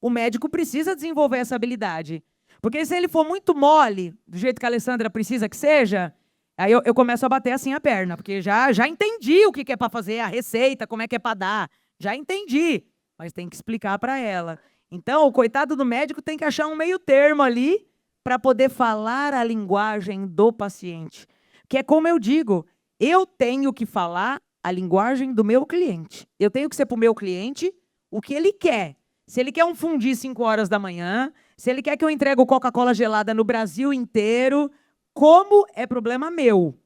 O médico precisa desenvolver essa habilidade. Porque se ele for muito mole, do jeito que a Alessandra precisa que seja, aí eu começo a bater assim a perna, porque já entendi o que é para fazer, a receita, como é que é para dar. Já entendi, mas tem que explicar para ela. Então, o coitado do médico tem que achar um meio termo ali para poder falar a linguagem do paciente. Que é como eu digo, eu tenho que falar a linguagem do meu cliente. Eu tenho que ser para o meu cliente o que ele quer. Se ele quer um fundi 5 horas da manhã, se ele quer que eu entregue o Coca-Cola gelada no Brasil inteiro, como é problema meu,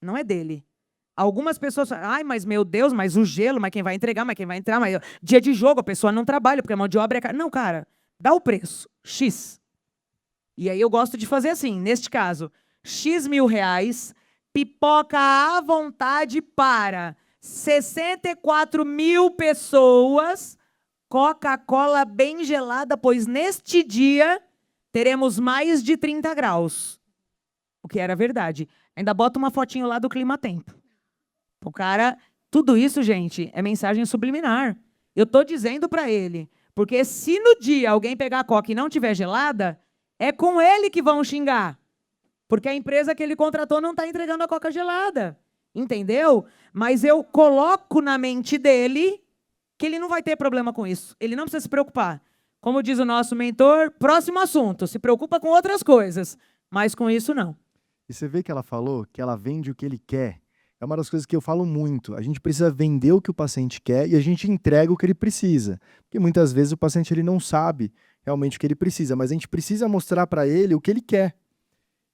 não é dele. Algumas pessoas falam, ai, mas meu Deus, mas o gelo, mas quem vai entregar, mas quem vai entrar, mas dia de jogo a pessoa não trabalha, porque a mão de obra é cara. Não, cara, dá o preço, X. E aí eu gosto de fazer assim, neste caso, X mil reais, pipoca à vontade para 64 mil pessoas, Coca-Cola bem gelada, pois neste dia teremos mais de 30 graus. O que era verdade. Ainda bota uma fotinho lá do clima-tempo. O cara, tudo isso, gente, é mensagem subliminar. Eu estou dizendo para ele, porque se no dia alguém pegar a Coca e não tiver gelada, é com ele que vão xingar. Porque a empresa que ele contratou não está entregando a Coca gelada. Entendeu? Mas eu coloco na mente dele que ele não vai ter problema com isso. Ele não precisa se preocupar. Como diz o nosso mentor, próximo assunto. Se preocupa com outras coisas, mas com isso não. E você vê que ela falou que ela vende o que ele quer. É uma das coisas que eu falo muito. A gente precisa vender o que o paciente quer e a gente entrega o que ele precisa. Porque muitas vezes o paciente ele não sabe realmente o que ele precisa, mas a gente precisa mostrar para ele o que ele quer.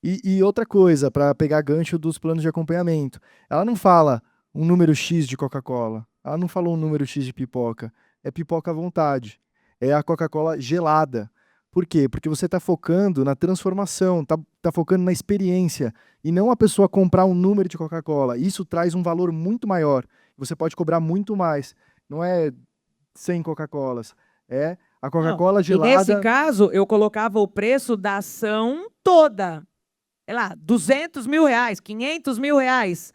E outra coisa, para pegar gancho dos planos de acompanhamento. Ela não fala um número X de Coca-Cola. Ela não falou um número X de pipoca. É pipoca à vontade. É a Coca-Cola gelada. Por quê? Porque você está focando na transformação, tá focando na experiência. E não a pessoa comprar um número de Coca-Cola. Isso traz um valor muito maior. Você pode cobrar muito mais. Não é 100 Coca-Colas. É a Coca-Cola gelada. E nesse caso, eu colocava o preço da ação toda. Sei lá, 200 mil reais, 500 mil reais.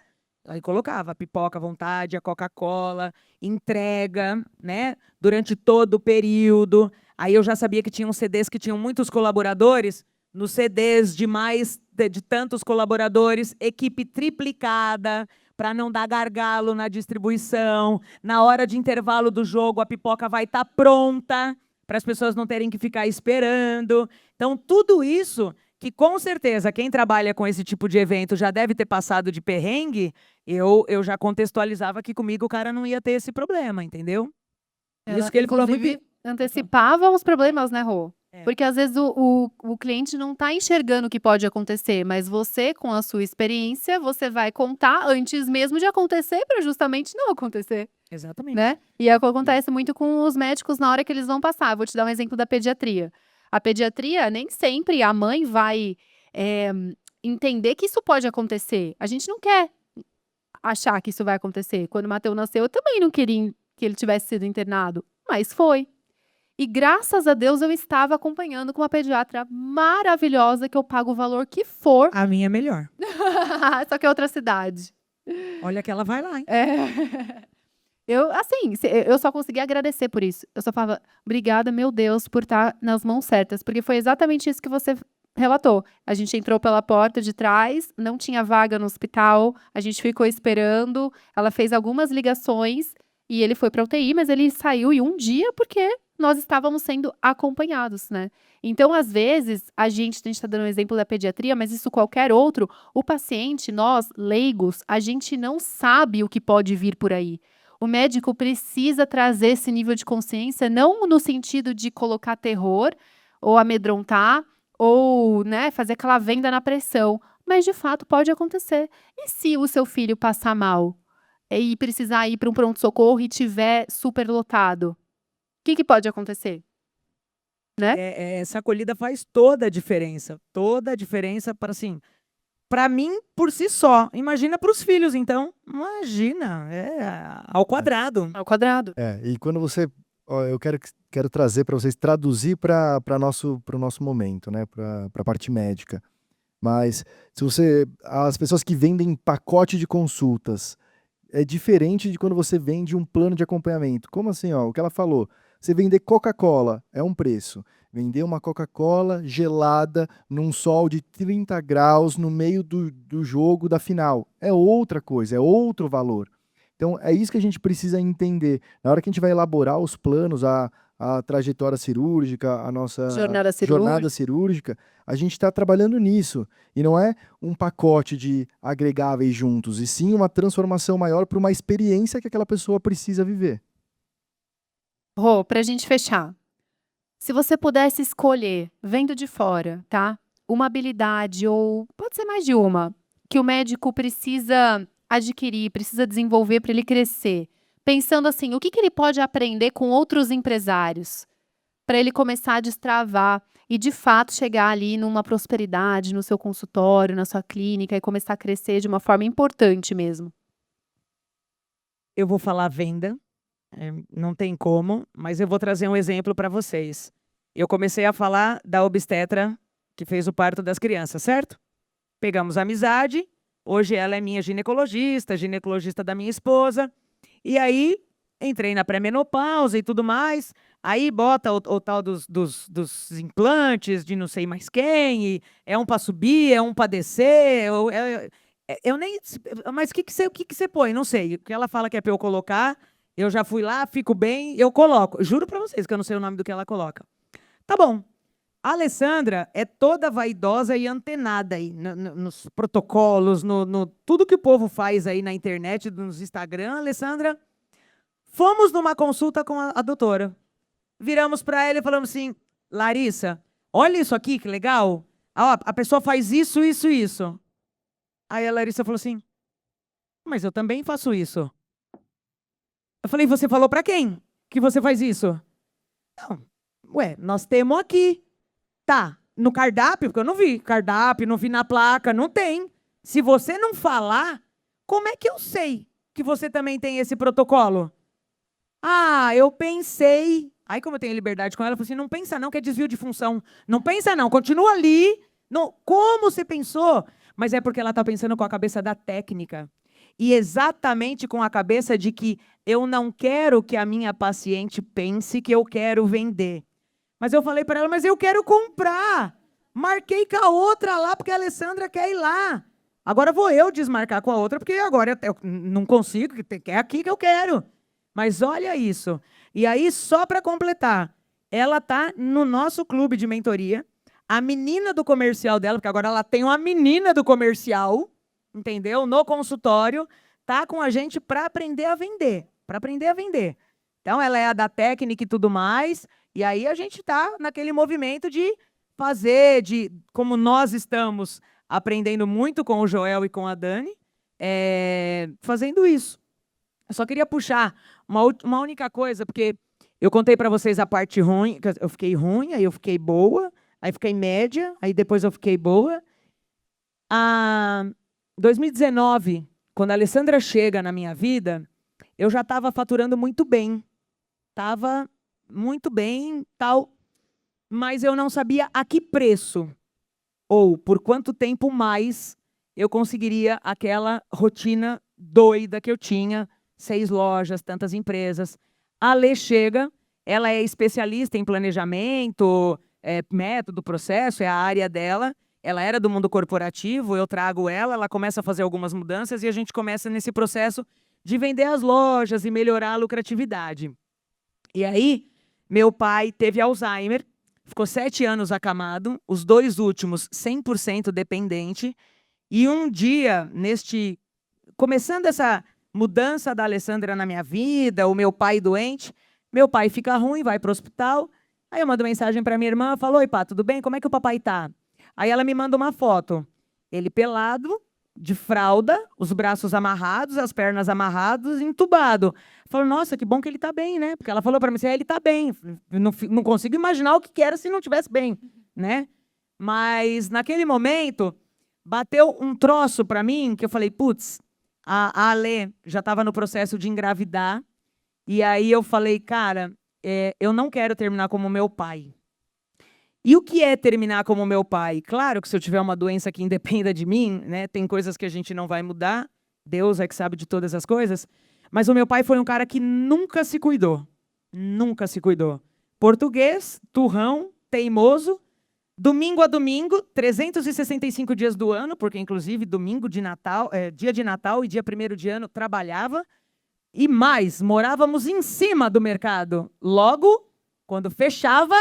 Aí colocava a pipoca à vontade, a Coca-Cola, entrega, né? Durante todo o período. Aí eu já sabia que tinham CDs que tinham muitos colaboradores. Nos CDs de tantos colaboradores, equipe triplicada, para não dar gargalo na distribuição. Na hora de intervalo do jogo, a pipoca vai estar pronta, para as pessoas não terem que ficar esperando. Então, tudo isso, que com certeza quem trabalha com esse tipo de evento já deve ter passado de perrengue, eu já contextualizava que comigo o cara não ia ter esse problema, entendeu? Isso que ele falou muito... Antecipava os problemas, né, Rô? É. Porque às vezes o cliente não está enxergando o que pode acontecer, mas você, com a sua experiência, você vai contar antes mesmo de acontecer para justamente não acontecer. Exatamente. Né? E é o que acontece muito com os médicos na hora que eles vão passar. Eu vou te dar um exemplo da pediatria. A pediatria, nem sempre a mãe vai entender que isso pode acontecer. A gente não quer achar que isso vai acontecer. Quando o Mateus nasceu, eu também não queria que ele tivesse sido internado, mas foi. E graças a Deus eu estava acompanhando com uma pediatra maravilhosa que eu pago o valor que for. A minha é melhor. Só que é outra cidade. Olha que ela vai lá, hein? Eu só consegui agradecer por isso. Eu só falava, obrigada, meu Deus, por estar nas mãos certas. Porque foi exatamente isso que você relatou. A gente entrou pela porta de trás, não tinha vaga no hospital, a gente ficou esperando. Ela fez algumas ligações e ele foi para UTI, mas ele saiu em um dia porque nós estávamos sendo acompanhados, né? Então, às vezes, a gente está dando um exemplo da pediatria, mas isso qualquer outro, o paciente, nós, leigos, a gente não sabe o que pode vir por aí. O médico precisa trazer esse nível de consciência, não no sentido de colocar terror, ou amedrontar, ou, né, fazer aquela venda na pressão, mas de fato pode acontecer. E se o seu filho passar mal e precisar ir para um pronto-socorro e tiver superlotado? O que pode acontecer? Né? Essa acolhida faz toda a diferença para assim, para mim por si só. Imagina para os filhos, então. Imagina, ao quadrado. Ao quadrado. E quando você, eu quero trazer para vocês traduzir para o nosso momento, né, para a parte médica. Mas as pessoas que vendem pacote de consultas é diferente de quando você vende um plano de acompanhamento. Como assim, o que ela falou? Você vender Coca-Cola é um preço. Vender uma Coca-Cola gelada num sol de 30 graus no meio do jogo da final é outra coisa, é outro valor. Então, é isso que a gente precisa entender. Na hora que a gente vai elaborar os planos, a trajetória cirúrgica, a nossa jornada cirúrgica, a gente está trabalhando nisso. E não é um pacote de agregáveis juntos, e sim uma transformação maior para uma experiência que aquela pessoa precisa viver. Rô, pra gente fechar. Se você pudesse escolher, vendo de fora, tá? Uma habilidade, ou pode ser mais de uma, que o médico precisa adquirir, precisa desenvolver para ele crescer. Pensando assim, o que ele pode aprender com outros empresários? Para ele começar a destravar e, de fato, chegar ali numa prosperidade, no seu consultório, na sua clínica e começar a crescer de uma forma importante mesmo. Eu vou falar venda. Não tem como, mas eu vou trazer um exemplo para vocês. Eu comecei a falar da obstetra que fez o parto das crianças, certo? Pegamos amizade, hoje ela é minha ginecologista da minha esposa, e aí entrei na pré-menopausa e tudo mais, aí bota o tal dos implantes de não sei mais quem, e é um para subir, é um para descer, eu nem... Mas o que você põe? Não sei, o que ela fala que é para eu colocar... Eu já fui lá, fico bem, eu coloco. Juro pra vocês que eu não sei o nome do que ela coloca. Tá bom. A Alessandra é toda vaidosa e antenada aí nos protocolos, no tudo que o povo faz aí na internet, nos Instagram. Alessandra, fomos numa consulta com a doutora. Viramos pra ela e falamos assim, Larissa, olha isso aqui, que legal. A pessoa faz isso, isso, isso. Aí a Larissa falou assim, mas eu também faço isso. Eu falei, você falou pra quem que você faz isso? Não. Nós temos aqui. Tá, no cardápio, porque eu não vi cardápio, não vi na placa, não tem. Se você não falar, como é que eu sei que você também tem esse protocolo? Eu pensei. Aí, como eu tenho liberdade com ela, eu falei assim, não pensa não, que é desvio de função. Não pensa não, continua ali. Não, como você pensou? Mas é porque ela está pensando com a cabeça da técnica. E exatamente com a cabeça de que eu não quero que a minha paciente pense que eu quero vender. Mas eu falei para ela, mas eu quero comprar. Marquei com a outra lá, porque a Alessandra quer ir lá. Agora vou eu desmarcar com a outra, porque agora eu não consigo, que é aqui que eu quero. Mas olha isso. E aí, só para completar, ela está no nosso clube de mentoria. A menina do comercial dela, porque agora ela tem uma menina do comercial, entendeu? No consultório, tá com a gente para aprender a vender. Então, ela é a da técnica e tudo mais. E aí, a gente tá naquele movimento de fazer, como nós estamos aprendendo muito com o Joel e com a Dani, fazendo isso. Eu só queria puxar uma única coisa, porque eu contei para vocês a parte ruim, eu fiquei ruim, aí eu fiquei boa, aí fiquei média, aí depois eu fiquei boa. Em 2019, quando a Alessandra chega na minha vida, eu já estava faturando muito bem. Estava muito bem, tal, mas eu não sabia a que preço ou por quanto tempo mais eu conseguiria aquela rotina doida que eu tinha, 6 lojas, tantas empresas. A Lê chega, ela é especialista em planejamento, método, processo, é a área dela. Ela era do mundo corporativo, eu trago ela começa a fazer algumas mudanças e a gente começa nesse processo de vender as lojas e melhorar a lucratividade. E aí, meu pai teve Alzheimer, ficou 7 anos acamado, os 2 últimos 100% dependente. E um dia, começando essa mudança da Alessandra na minha vida, o meu pai doente, meu pai fica ruim, vai para o hospital. Aí eu mando mensagem para minha irmã, falo: oi, pá, tudo bem? Como é que o papai tá? Aí ela me manda uma foto, ele pelado, de fralda, os braços amarrados, as pernas amarradas, entubado. Eu falo: nossa, que bom que ele tá bem, né? Porque ela falou para mim assim: ele tá bem. Eu não consigo imaginar o que era se não tivesse bem, né? Mas naquele momento bateu um troço para mim que eu falei: putz, a Ale já estava no processo de engravidar. E aí eu falei: cara, eu não quero terminar como meu pai. E o que é terminar como meu pai? Claro que se eu tiver uma doença que independa de mim, né, tem coisas que a gente não vai mudar, Deus é que sabe de todas as coisas, mas o meu pai foi um cara que nunca se cuidou. Nunca se cuidou. Português, turrão, teimoso, domingo a domingo, 365 dias do ano, porque inclusive domingo de Natal, dia de Natal e dia 1º de ano trabalhava, e mais, morávamos em cima do mercado. Logo, quando fechava,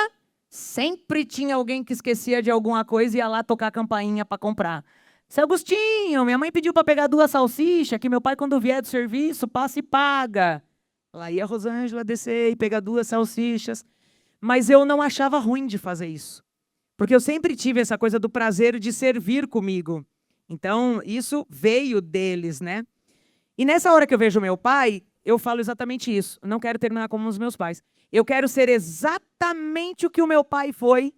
sempre tinha alguém que esquecia de alguma coisa e ia lá tocar a campainha para comprar. Seu Agostinho, minha mãe pediu para pegar 2 salsichas, que meu pai, quando vier do serviço, passa e paga. Lá ia a Rosângela descer e pegar 2 salsichas. Mas eu não achava ruim de fazer isso. Porque eu sempre tive essa coisa do prazer de servir comigo. Então, isso veio deles, né? E nessa hora que eu vejo meu pai, eu falo exatamente isso. Eu não quero terminar como os meus pais. Eu quero ser exatamente o que o meu pai foi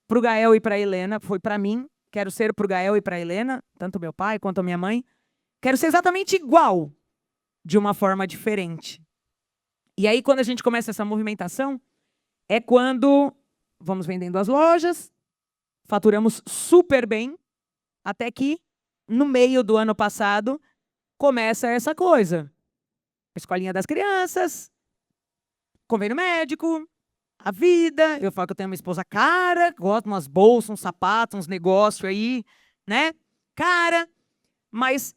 para o Gael e para a Helena, foi para mim. Quero ser para o Gael e para a Helena, tanto meu pai quanto a minha mãe. Quero ser exatamente igual, de uma forma diferente. E aí, quando a gente começa essa movimentação, é quando vamos vendendo as lojas, faturamos super bem, até que, no meio do ano passado, começa essa coisa. Escolinha das crianças, convênio médico, a vida. Eu falo que eu tenho uma esposa cara, gosto de umas bolsas, uns sapatos, uns negócios aí, né? Cara, mas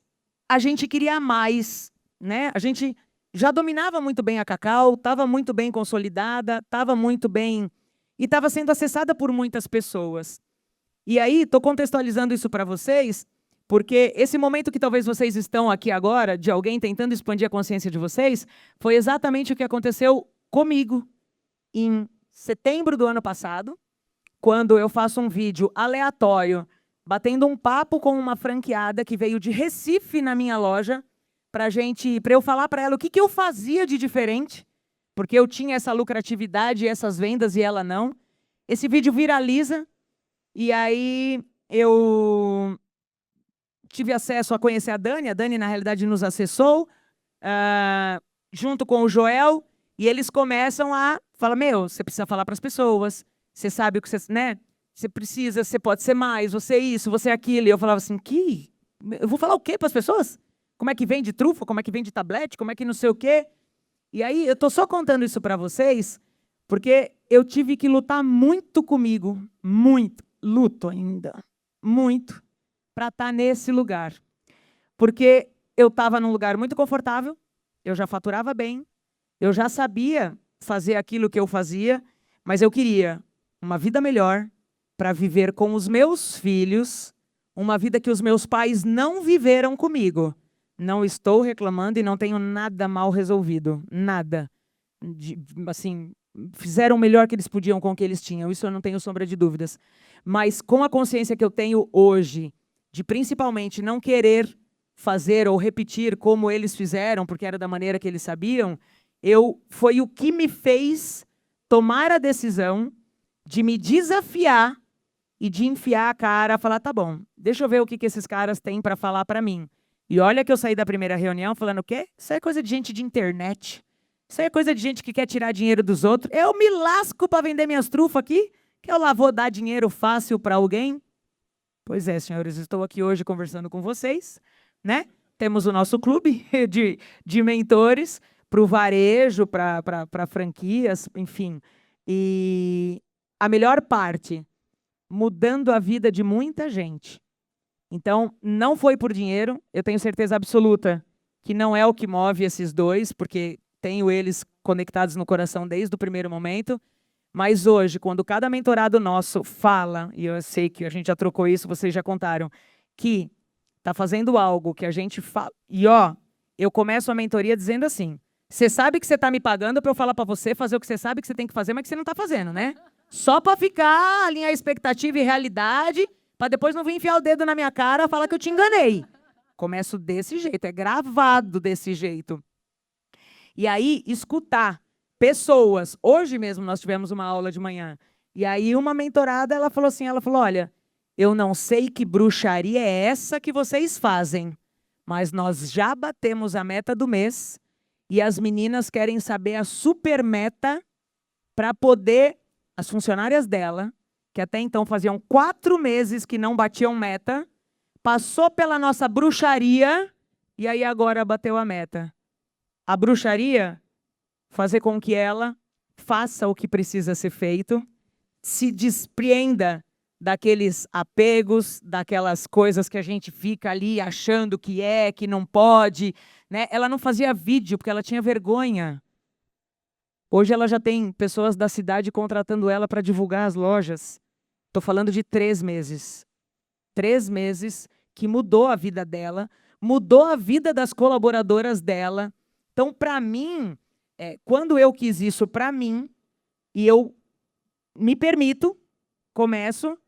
a gente queria mais, né? A gente já dominava muito bem a Cacau, estava muito bem consolidada, estava muito bem e estava sendo acessada por muitas pessoas. E aí, estou contextualizando isso para vocês, porque esse momento que talvez vocês estão aqui agora, de alguém tentando expandir a consciência de vocês, foi exatamente o que aconteceu comigo em setembro do ano passado, quando eu faço um vídeo aleatório, batendo um papo com uma franqueada que veio de Recife na minha loja, para eu falar para ela o que eu fazia de diferente, porque eu tinha essa lucratividade, essas vendas e ela não. Esse vídeo viraliza, e aí eu tive acesso a conhecer a Dani, na realidade, nos acessou, junto com o Joel, e eles começam a falar: meu, você precisa falar para as pessoas, você sabe o que você, né? Você precisa, você pode ser mais, você é isso, você é aquilo. E eu falava assim: eu vou falar o quê para as pessoas? Como é que vende trufa? Como é que vende tablete? Como é que não sei o quê? E aí, eu estou só contando isso para vocês, porque eu tive que lutar muito comigo, muito, luto ainda, muito, para estar nesse lugar. Porque eu estava num lugar muito confortável, eu já faturava bem, eu já sabia fazer aquilo que eu fazia, mas eu queria uma vida melhor para viver com os meus filhos, uma vida que os meus pais não viveram comigo. Não estou reclamando e não tenho nada mal resolvido, nada. Assim, fizeram o melhor que eles podiam com o que eles tinham, isso eu não tenho sombra de dúvidas. Mas com a consciência que eu tenho hoje, de principalmente não querer fazer ou repetir como eles fizeram, porque era da maneira que eles sabiam, foi o que me fez tomar a decisão de me desafiar e de enfiar a cara, falar, tá bom, deixa eu ver o que esses caras têm para falar para mim. E olha que eu saí da primeira reunião falando o quê? Isso é coisa de gente de internet. Isso aí é coisa de gente que quer tirar dinheiro dos outros. Eu me lasco para vender minhas trufas aqui, que eu lá vou dar dinheiro fácil para alguém. Pois é, senhores, estou aqui hoje conversando com vocês, né? Temos o nosso clube de mentores para o varejo, para franquias, enfim. E a melhor parte, mudando a vida de muita gente. Então, não foi por dinheiro, eu tenho certeza absoluta que não é o que move esses dois, porque tenho eles conectados no coração desde o primeiro momento, mas hoje, quando cada mentorado nosso fala, e eu sei que a gente já trocou isso, vocês já contaram, que está fazendo algo que a gente fala, e eu começo a mentoria dizendo assim, você sabe que você está me pagando para eu falar para você fazer o que você sabe que você tem que fazer, mas que você não está fazendo, né? Só para ficar, alinhar expectativa e realidade, para depois não vir enfiar o dedo na minha cara e falar que eu te enganei. Começo desse jeito, é gravado desse jeito. E aí, escutar pessoas. Hoje mesmo nós tivemos uma aula de manhã. E aí uma mentorada, ela falou, olha, eu não sei que bruxaria é essa que vocês fazem, mas nós já batemos a meta do mês e as meninas querem saber a super meta para poder, as funcionárias dela, que até então faziam 4 meses que não batiam meta, passou pela nossa bruxaria e aí agora bateu a meta. A bruxaria, fazer com que ela faça o que precisa ser feito, se despreenda daqueles apegos, daquelas coisas que a gente fica ali achando que não pode, né? Ela não fazia vídeo porque ela tinha vergonha. Hoje ela já tem pessoas da cidade contratando ela para divulgar as lojas. Estou falando de 3 meses. 3 meses que mudou a vida dela, mudou a vida das colaboradoras dela. Então, para mim, quando eu quis isso para mim, e eu me permito, começo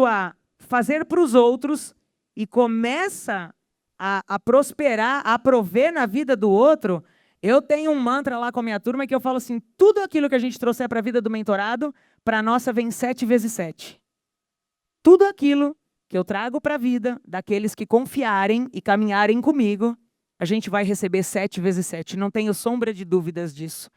a fazer para os outros e começa a prosperar, a prover na vida do outro. Eu tenho um mantra lá com a minha turma que eu falo assim, tudo aquilo que a gente trouxer para a vida do mentorado, para a nossa vem 7 vezes 7. Tudo aquilo que eu trago para a vida daqueles que confiarem e caminharem comigo, a gente vai receber 7 vezes 7. Não tenho sombra de dúvidas disso.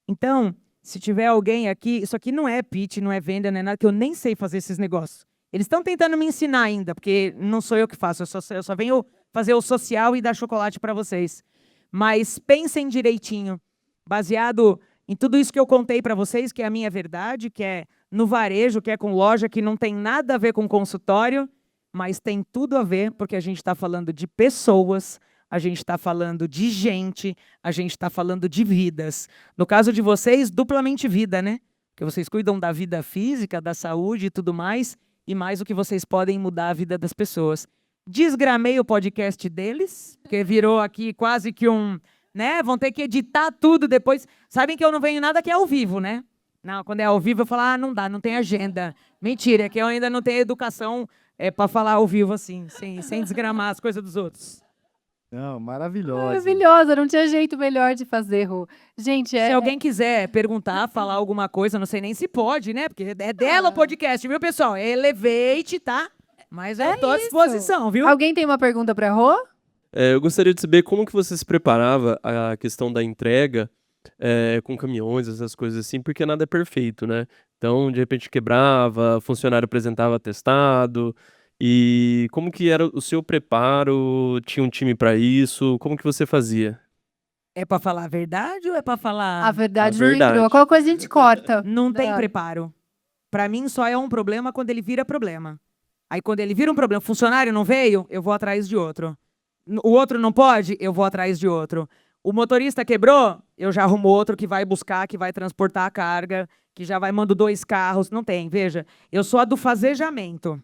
Então, se tiver alguém aqui, isso aqui não é pitch, não é venda, não é nada, que eu nem sei fazer esses negócios. Eles estão tentando me ensinar ainda, porque não sou eu que faço, eu só venho fazer o social e dar chocolate para vocês. Mas pensem direitinho, baseado em tudo isso que eu contei para vocês, que é a minha verdade, que é no varejo, que é com loja, que não tem nada a ver com consultório, mas tem tudo a ver, porque a gente está falando de pessoas, a gente está falando de gente, a gente está falando de vidas. No caso de vocês, duplamente vida, né? Porque vocês cuidam da vida física, da saúde e tudo mais, e mais o que vocês podem mudar a vida das pessoas. Desgramei o podcast deles, porque virou aqui quase que né? Vão ter que editar tudo depois. Sabem que eu não venho nada que é ao vivo, né? Não, quando é ao vivo eu falo, não dá, não tem agenda. Mentira, é que eu ainda não tenho educação para falar ao vivo assim, sem desgramar as coisas dos outros. Não, maravilhosa. Maravilhosa, não tinha jeito melhor de fazer, Rô. Gente, se alguém quiser perguntar, falar alguma coisa, não sei nem se pode, né? Porque é dela o podcast, viu, pessoal? É Elevate, tá? Mas eu tô à disposição, viu? Alguém tem uma pergunta para Rô? Eu gostaria de saber como que você se preparava a questão da entrega com caminhões, essas coisas assim, porque nada é perfeito, né? Então, de repente quebrava, funcionário apresentava atestado. E como que era o seu preparo? Tinha um time para isso? Como que você fazia? É para falar a verdade ou é para falar... A verdade A não verdade. entrou. Qualquer coisa a gente corta. Não tem preparo. Para mim, só é um problema quando ele vira problema. Aí, quando ele vira um problema, o funcionário não veio, eu vou atrás de outro. O outro não pode, eu vou atrás de outro. O motorista quebrou, eu já arrumo outro que vai buscar, que vai transportar a carga, que já vai mando 2 carros. Não tem, veja. Eu sou a do fazejamento.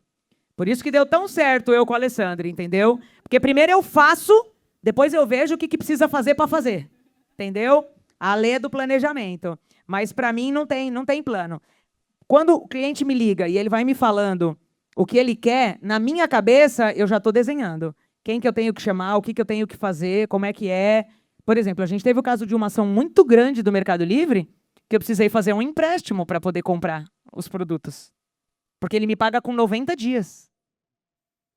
Por isso que deu tão certo eu com a Alessandra, entendeu? Porque primeiro eu faço, depois eu vejo o que precisa fazer para fazer. Entendeu? A lei é do planejamento. Mas para mim não tem plano. Quando o cliente me liga e ele vai me falando o que ele quer, na minha cabeça eu já estou desenhando. Quem que eu tenho que chamar, o que eu tenho que fazer, como é que é. Por exemplo, a gente teve o caso de uma ação muito grande do Mercado Livre, que eu precisei fazer um empréstimo para poder comprar os produtos. Porque ele me paga com 90 dias.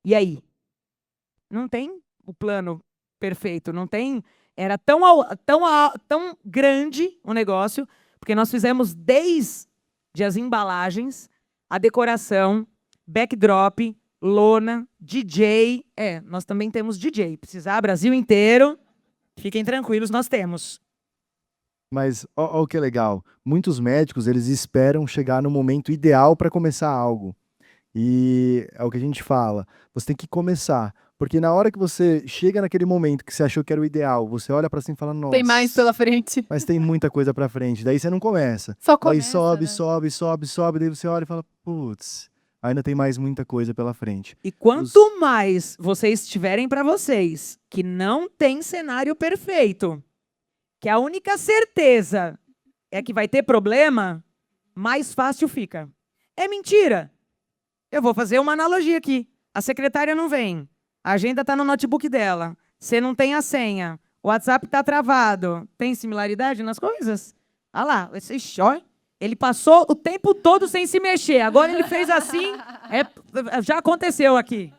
E aí? Não tem o plano perfeito, não tem... Era tão grande o negócio, porque nós fizemos desde as embalagens, a decoração, backdrop, lona, DJ. Nós também temos DJ. Precisar, Brasil inteiro, fiquem tranquilos, nós temos. Mas ó, o que é legal, muitos médicos eles esperam chegar no momento ideal para começar algo. E é o que a gente fala, você tem que começar, porque na hora que você chega naquele momento que você achou que era o ideal, você olha para cima e fala, nossa, Tem mais pela frente. mas tem muita coisa para frente, daí você não começa. Só Aí começa, sobe, né? sobe, daí você olha e fala, putz, ainda tem mais muita coisa pela frente. E quanto mais vocês tiverem para vocês que não tem cenário perfeito, que a única certeza é que vai ter problema, mais fácil fica. É mentira. Eu vou fazer uma analogia aqui. A secretária não vem, a agenda está no notebook dela, você não tem a senha, o WhatsApp está travado. Tem similaridade nas coisas? Ah lá, ele passou o tempo todo sem se mexer. Agora ele fez assim, já aconteceu aqui.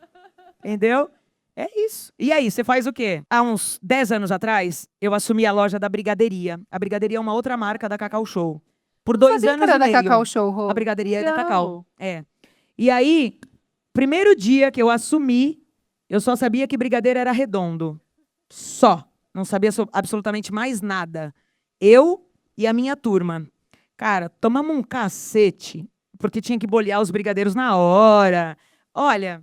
Entendeu? É isso. E aí, você faz o quê? Há uns 10 anos atrás, eu assumi a loja da Brigadeiria. A Brigadeiria é uma outra marca da Cacau Show. Por 2 Sabia que anos era e da meio. Cacau Show, Rô. A Brigadeiria é da Não. Cacau. E aí, primeiro dia que eu assumi, eu só sabia que brigadeiro era redondo. Só. Não sabia absolutamente mais nada. Eu e a minha turma. Cara, tomamos um cacete, porque tinha que bolear os brigadeiros na hora. Olha,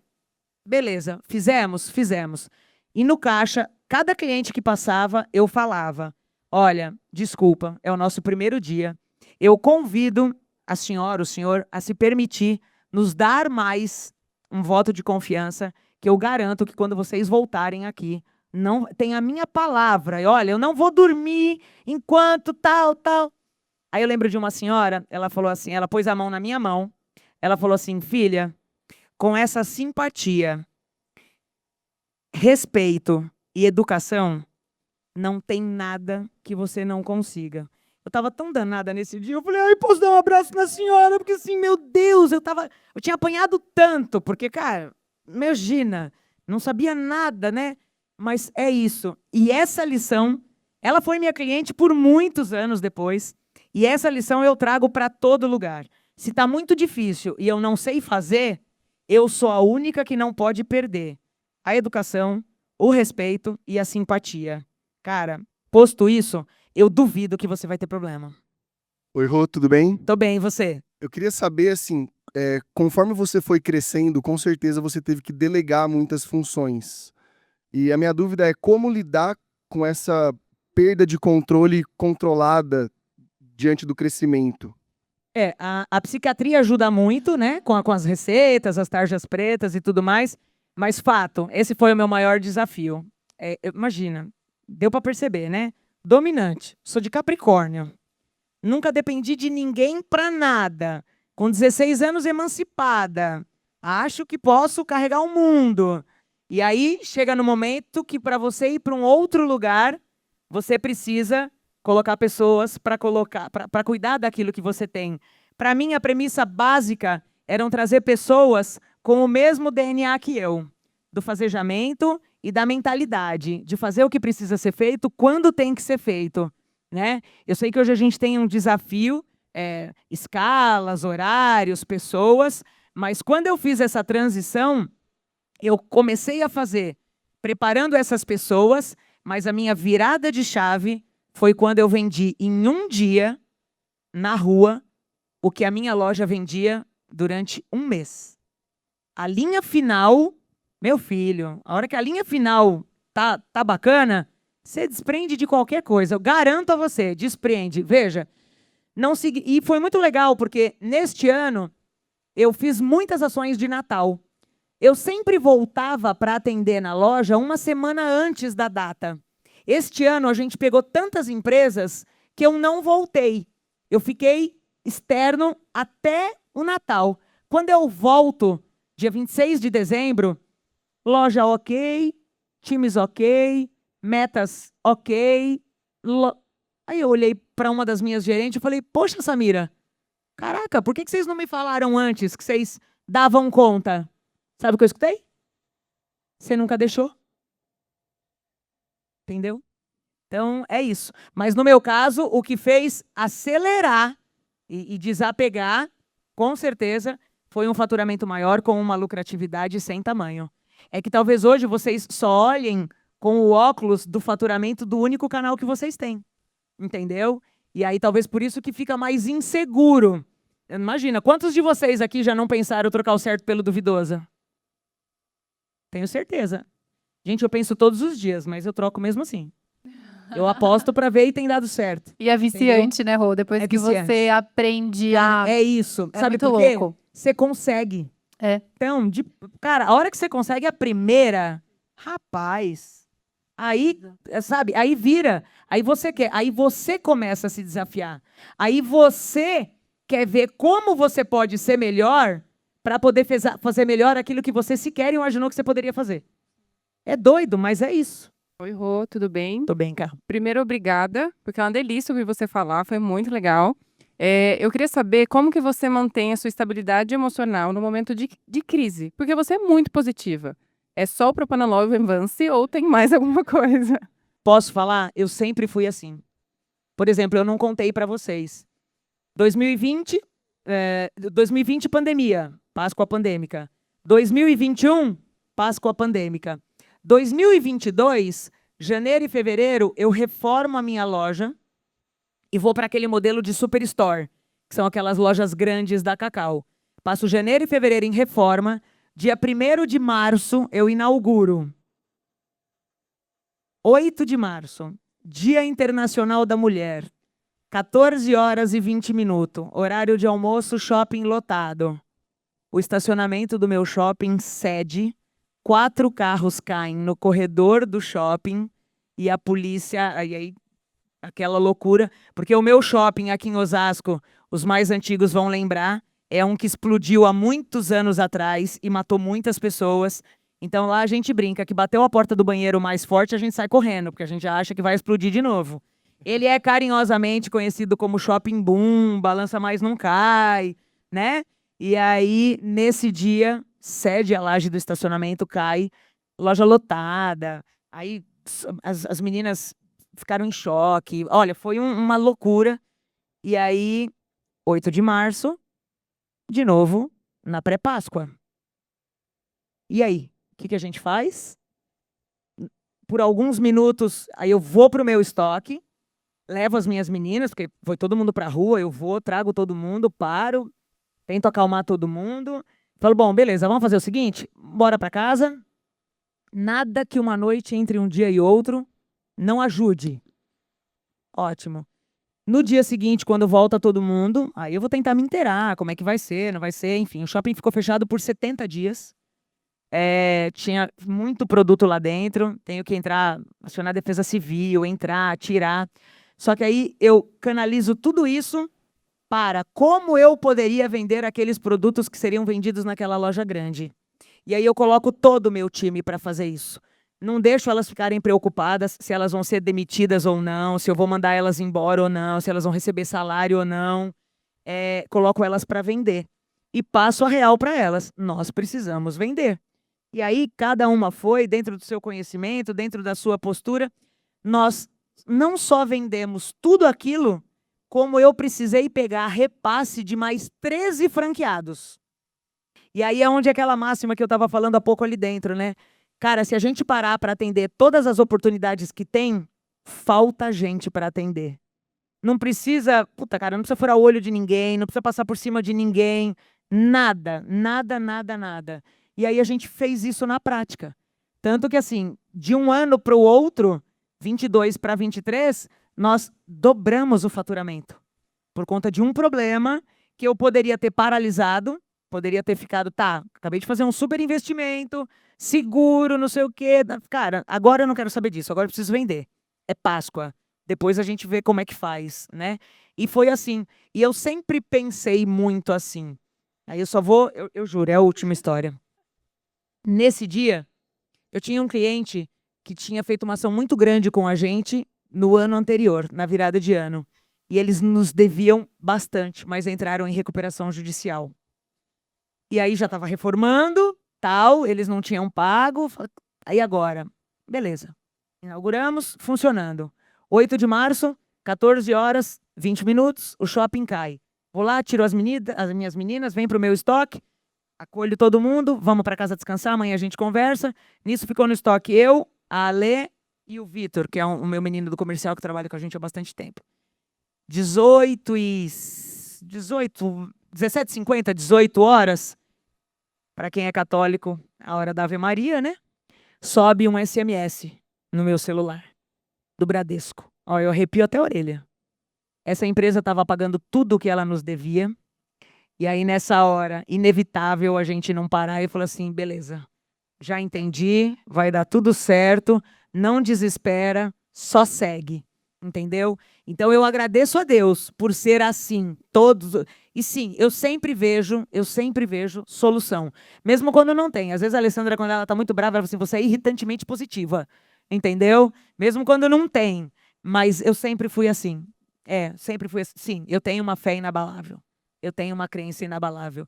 beleza, fizemos. E no caixa, cada cliente que passava, eu falava, olha, desculpa, é o nosso primeiro dia. Eu convido a senhora, o senhor, a se permitir nos dar mais um voto de confiança, que eu garanto que quando vocês voltarem aqui, não tem a minha palavra. E olha, eu não vou dormir enquanto tal. Aí eu lembro de uma senhora, ela falou assim, ela pôs a mão na minha mão, ela falou assim, filha, com essa simpatia, respeito e educação, não tem nada que você não consiga. Eu estava tão danada nesse dia, eu falei, ai, posso dar um abraço na senhora? Porque assim, meu Deus, eu tinha apanhado tanto, porque, cara, imagina, não sabia nada, né? Mas é isso. E essa lição, ela foi minha cliente por muitos anos depois, e essa lição eu trago para todo lugar. Se está muito difícil e eu não sei fazer, eu sou a única que não pode perder a educação, o respeito e a simpatia. Cara, posto isso, eu duvido que você vai ter problema. Oi, Rô, tudo bem? Tô bem, e você? Eu queria saber, assim, conforme você foi crescendo, com certeza você teve que delegar muitas funções. E a minha dúvida é como lidar com essa perda de controle controlada diante do crescimento. A psiquiatria ajuda muito, né? Com as receitas, as tarjas pretas e tudo mais. Mas, fato, esse foi o meu maior desafio. Imagina, deu para perceber, né? Dominante, sou de Capricórnio. Nunca dependi de ninguém para nada. Com 16 anos, emancipada. Acho que posso carregar o mundo. E aí, chega no momento que para você ir para um outro lugar, você precisa colocar pessoas para cuidar daquilo que você tem. Para mim, a premissa básica era trazer pessoas com o mesmo DNA que eu, do fazejamento e da mentalidade, de fazer o que precisa ser feito quando tem que ser feito, né? Eu sei que hoje a gente tem um desafio, escalas, horários, pessoas, mas quando eu fiz essa transição, eu comecei a fazer, preparando essas pessoas, mas a minha virada de chave foi quando eu vendi em um dia, na rua, o que a minha loja vendia durante um mês. A linha final, meu filho, a hora que a linha final tá bacana, você desprende de qualquer coisa. Eu garanto a você, desprende. Veja, e foi muito legal, porque neste ano eu fiz muitas ações de Natal. Eu sempre voltava para atender na loja uma semana antes da data. Este ano a gente pegou tantas empresas que eu não voltei. Eu fiquei externo até o Natal. Quando eu volto, dia 26 de dezembro, loja ok, times ok, metas ok. Aí eu olhei para uma das minhas gerentes e falei, poxa, Samira, caraca, por que vocês não me falaram antes que vocês davam conta. Sabe o que eu escutei? Você nunca deixou. Entendeu? Então, é isso. Mas no meu caso, o que fez acelerar e desapegar, com certeza, foi um faturamento maior com uma lucratividade sem tamanho. É que talvez hoje vocês só olhem com o óculos do faturamento do único canal que vocês têm. Entendeu? E aí talvez por isso que fica mais inseguro. Imagina, quantos de vocês aqui já não pensaram trocar o certo pelo duvidoso? Tenho certeza. Gente, eu penso todos os dias, mas eu troco mesmo assim. Eu aposto para ver e tem dado certo. E é viciante, né, Rô? Depois É que viciante. você aprende a... É isso. É Sabe muito por quê? louco. Você consegue. É. Então, cara, a hora que você consegue a primeira, rapaz, aí, sabe, aí vira, aí você começa a se desafiar. Aí você quer ver como você pode ser melhor para poder fazer melhor aquilo que você sequer imaginou que você poderia fazer. É doido, mas é isso. Oi, Rô, tudo bem? Tô bem, cara. Primeiro, obrigada, porque é uma delícia ouvir você falar, foi muito legal. Eu queria saber como que você mantém a sua estabilidade emocional no momento de crise, porque você é muito positiva. É só o Propanolol e o Advance ou tem mais alguma coisa? Posso falar? Eu sempre fui assim. Por exemplo, eu não contei para vocês. 2020 pandemia, Páscoa pandêmica. 2021, Páscoa pandêmica. 2022, janeiro e fevereiro, eu reformo a minha loja e vou para aquele modelo de Superstore, que são aquelas lojas grandes da Cacau. Passo janeiro e fevereiro em reforma. Dia 1º de março, eu inauguro. 8 de março, Dia Internacional da Mulher. 14 horas e 20 minutos. Horário de almoço, shopping lotado. O estacionamento do meu shopping cede. 4 carros caem no corredor do shopping e a polícia, aí aquela loucura, porque o meu shopping aqui em Osasco, os mais antigos vão lembrar, é um que explodiu há muitos anos atrás e matou muitas pessoas. Então lá a gente brinca que bateu a porta do banheiro mais forte, a gente sai correndo, porque a gente acha que vai explodir de novo. Ele é carinhosamente conhecido como Shopping Boom, balança mais não cai, né? E aí, nesse dia, cede a laje do estacionamento, cai, loja lotada. Aí as meninas ficaram em choque. Olha, foi uma loucura. E aí, 8 de março, de novo, na pré-Páscoa. E aí, o que a gente faz? Por alguns minutos, aí eu vou pro meu estoque, levo as minhas meninas, porque foi todo mundo pra rua, eu vou, trago todo mundo, paro, tento acalmar todo mundo. Falo, bom, beleza, vamos fazer o seguinte, bora pra casa. Nada que uma noite entre um dia e outro não ajude. Ótimo. No dia seguinte, quando volta todo mundo, aí eu vou tentar me inteirar, como é que vai ser, não vai ser, enfim. O shopping ficou fechado por 70 dias. Tinha muito produto lá dentro, tenho que entrar, acionar a defesa civil, entrar, tirar. Só que aí eu canalizo tudo isso para como eu poderia vender aqueles produtos que seriam vendidos naquela loja grande. E aí eu coloco todo o meu time para fazer isso. Não deixo elas ficarem preocupadas se elas vão ser demitidas ou não, se eu vou mandar elas embora ou não, se elas vão receber salário ou não. Coloco elas para vender. E passo a real para elas. Nós precisamos vender. E aí cada uma foi, dentro do seu conhecimento, dentro da sua postura, nós não só vendemos tudo aquilo, como eu precisei pegar repasse de mais 13 franqueados. E aí é onde aquela máxima que eu estava falando há pouco ali dentro, né? Cara, se a gente parar para atender todas as oportunidades que tem, falta gente para atender. Não precisa, não precisa furar o olho de ninguém, não precisa passar por cima de ninguém, nada, nada, nada, nada. E aí a gente fez isso na prática. Tanto que assim, de um ano para o outro, 22 para 23, nós dobramos o faturamento. Por conta de um problema que eu poderia ter paralisado, poderia ter ficado, acabei de fazer um super investimento, seguro, não sei o quê. Cara, agora eu não quero saber disso, agora eu preciso vender. É Páscoa. Depois a gente vê como é que faz, né? E foi assim. E eu sempre pensei muito assim. Aí eu só vou, eu juro, é a última história. Nesse dia, eu tinha um cliente que tinha feito uma ação muito grande com a gente no ano anterior, na virada de ano. E eles nos deviam bastante, mas entraram em recuperação judicial. E aí já estava reformando, tal, eles não tinham pago. Aí agora, beleza. Inauguramos, funcionando. 8 de março, 14 horas, 20 minutos, o shopping cai. Vou lá, tiro as minhas meninas, vem pro meu estoque, acolho todo mundo, vamos para casa descansar, amanhã a gente conversa. Nisso ficou no estoque eu, a Alê e o Vitor, que é o meu menino do comercial que trabalha com a gente há bastante tempo. 17h50, 18 horas, para quem é católico, a hora da Ave Maria, né? Sobe um SMS no meu celular, do Bradesco. Ó, eu arrepio até a orelha. Essa empresa estava pagando tudo o que ela nos devia. E aí, nessa hora, inevitável a gente não parar e falar assim, beleza, já entendi, vai dar tudo certo, não desespera, só segue, entendeu? Então, eu agradeço a Deus por ser assim, todos. E sim, eu sempre vejo solução, mesmo quando não tem. Às vezes a Alessandra, quando ela está muito brava, ela fala assim, você é irritantemente positiva, entendeu? Mesmo quando não tem. Mas eu sempre fui assim. Sempre fui assim. Sim, eu tenho uma fé inabalável. Eu tenho uma crença inabalável.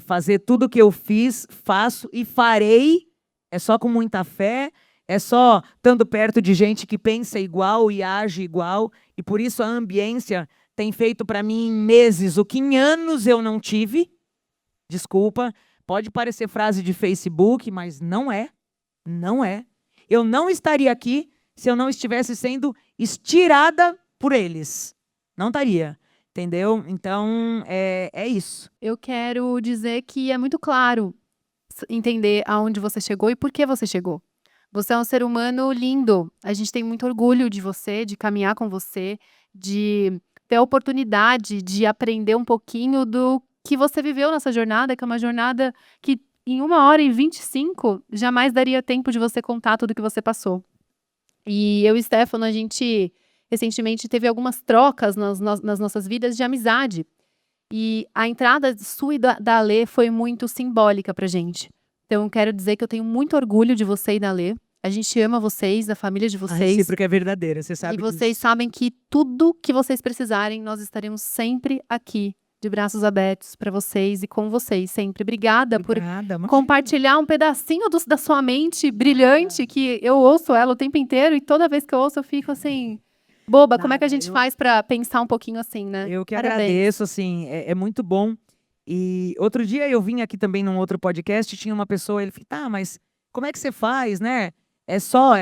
Fazer tudo que eu fiz, faço e farei. É só com muita fé. É só estando perto de gente que pensa igual e age igual. E por isso a ambiência tem feito para mim em meses o que em anos eu não tive. Desculpa. Pode parecer frase de Facebook, mas não é. Não é. Eu não estaria aqui se eu não estivesse sendo estirada por eles. Não estaria. Entendeu? Então, é isso. Eu quero dizer que é muito claro entender aonde você chegou e por que você chegou. Você é um ser humano lindo. A gente tem muito orgulho de você, de caminhar com você, de ter a oportunidade de aprender um pouquinho do que você viveu nessa jornada, que é uma jornada que em 1h25 jamais daria tempo de você contar tudo que você passou. E eu e Stefano, a gente recentemente teve algumas trocas nas nossas vidas de amizade. E a entrada sua e da Alê foi muito simbólica pra gente. Então, eu quero dizer que eu tenho muito orgulho de você e da Alê. A gente ama vocês, a família de A vocês. recíproca é verdadeira, você sabe E vocês disso. sabem que tudo que vocês precisarem, nós estaremos sempre aqui, de braços abertos pra vocês e com vocês sempre. Obrigada por Obrigada, mano. compartilhar um pedacinho da sua mente brilhante, que eu ouço ela o tempo inteiro e toda vez que eu ouço eu fico assim, boba, como é que a Nada, gente faz pra pensar um pouquinho assim, né? Eu que Parabéns. agradeço, assim, é muito bom. E outro dia eu vim aqui também num outro podcast, tinha uma pessoa, ele falou, tá, mas como é que você faz, né? É só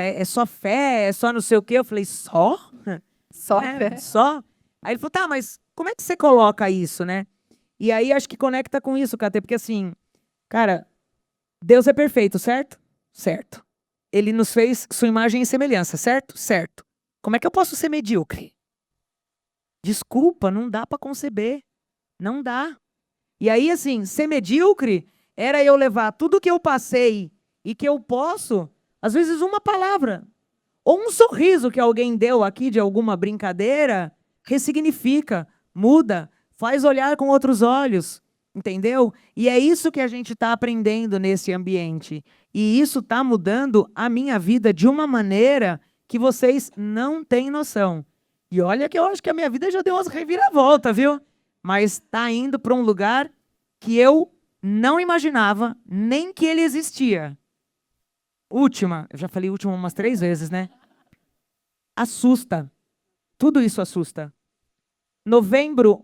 fé, é só não sei o quê. Eu falei, só? Só É, só? Aí ele falou, tá, mas como é que você coloca isso, né? E aí acho que conecta com isso, Catê, porque assim, cara, Deus é perfeito, certo? Certo. Ele nos fez sua imagem e semelhança, certo? Certo. Como é que eu posso ser medíocre? Desculpa, não dá pra conceber. Não dá. E aí, assim, ser medíocre era eu levar tudo que eu passei e que eu posso, às vezes uma palavra, ou um sorriso que alguém deu aqui de alguma brincadeira, ressignifica, muda, faz olhar com outros olhos, entendeu? E é isso que a gente está aprendendo nesse ambiente. E isso está mudando a minha vida de uma maneira que vocês não têm noção. E olha que eu acho que a minha vida já deu umas reviravoltas, viu? Mas está indo para um lugar que eu não imaginava nem que ele existia. Última, eu já falei última umas 3 vezes, né? Assusta. Tudo isso assusta.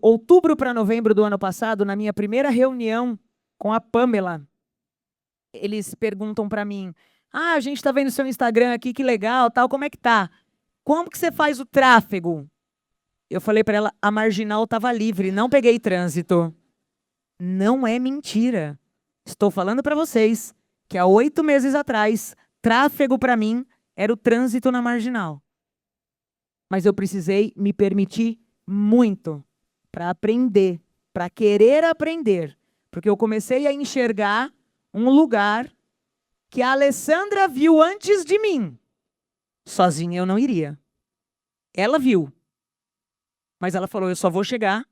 Outubro para novembro do ano passado, na minha primeira reunião com a Pamela, eles perguntam para mim, a gente está vendo seu Instagram aqui, que legal, tal, como é que tá? Como que você faz o tráfego? Eu falei para ela, a marginal estava livre, não peguei trânsito. Não é mentira. Estou falando para vocês que há 8 meses atrás, tráfego para mim era o trânsito na marginal. Mas eu precisei me permitir muito para aprender, para querer aprender. Porque eu comecei a enxergar um lugar que a Alessandra viu antes de mim. Sozinha eu não iria. Ela viu. Mas ela falou, eu só vou chegar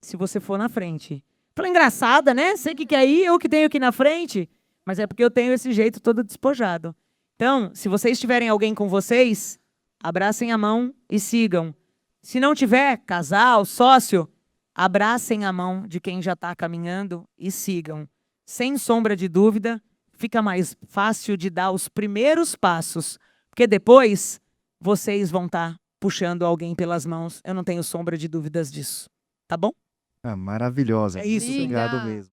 se você for na frente. Falei, engraçada, né? Você que quer ir, eu que tenho que ir na frente. Mas é porque eu tenho esse jeito todo despojado. Então, se vocês tiverem alguém com vocês, abracem a mão e sigam. Se não tiver, casal, sócio, abracem a mão de quem já está caminhando e sigam. sem sombra de dúvida, fica mais fácil de dar os primeiros passos, porque depois vocês vão estar puxando alguém pelas mãos. Eu não tenho sombra de dúvidas disso. Tá bom? Ah, maravilhosa. É isso. Muito obrigado Amiga. mesmo.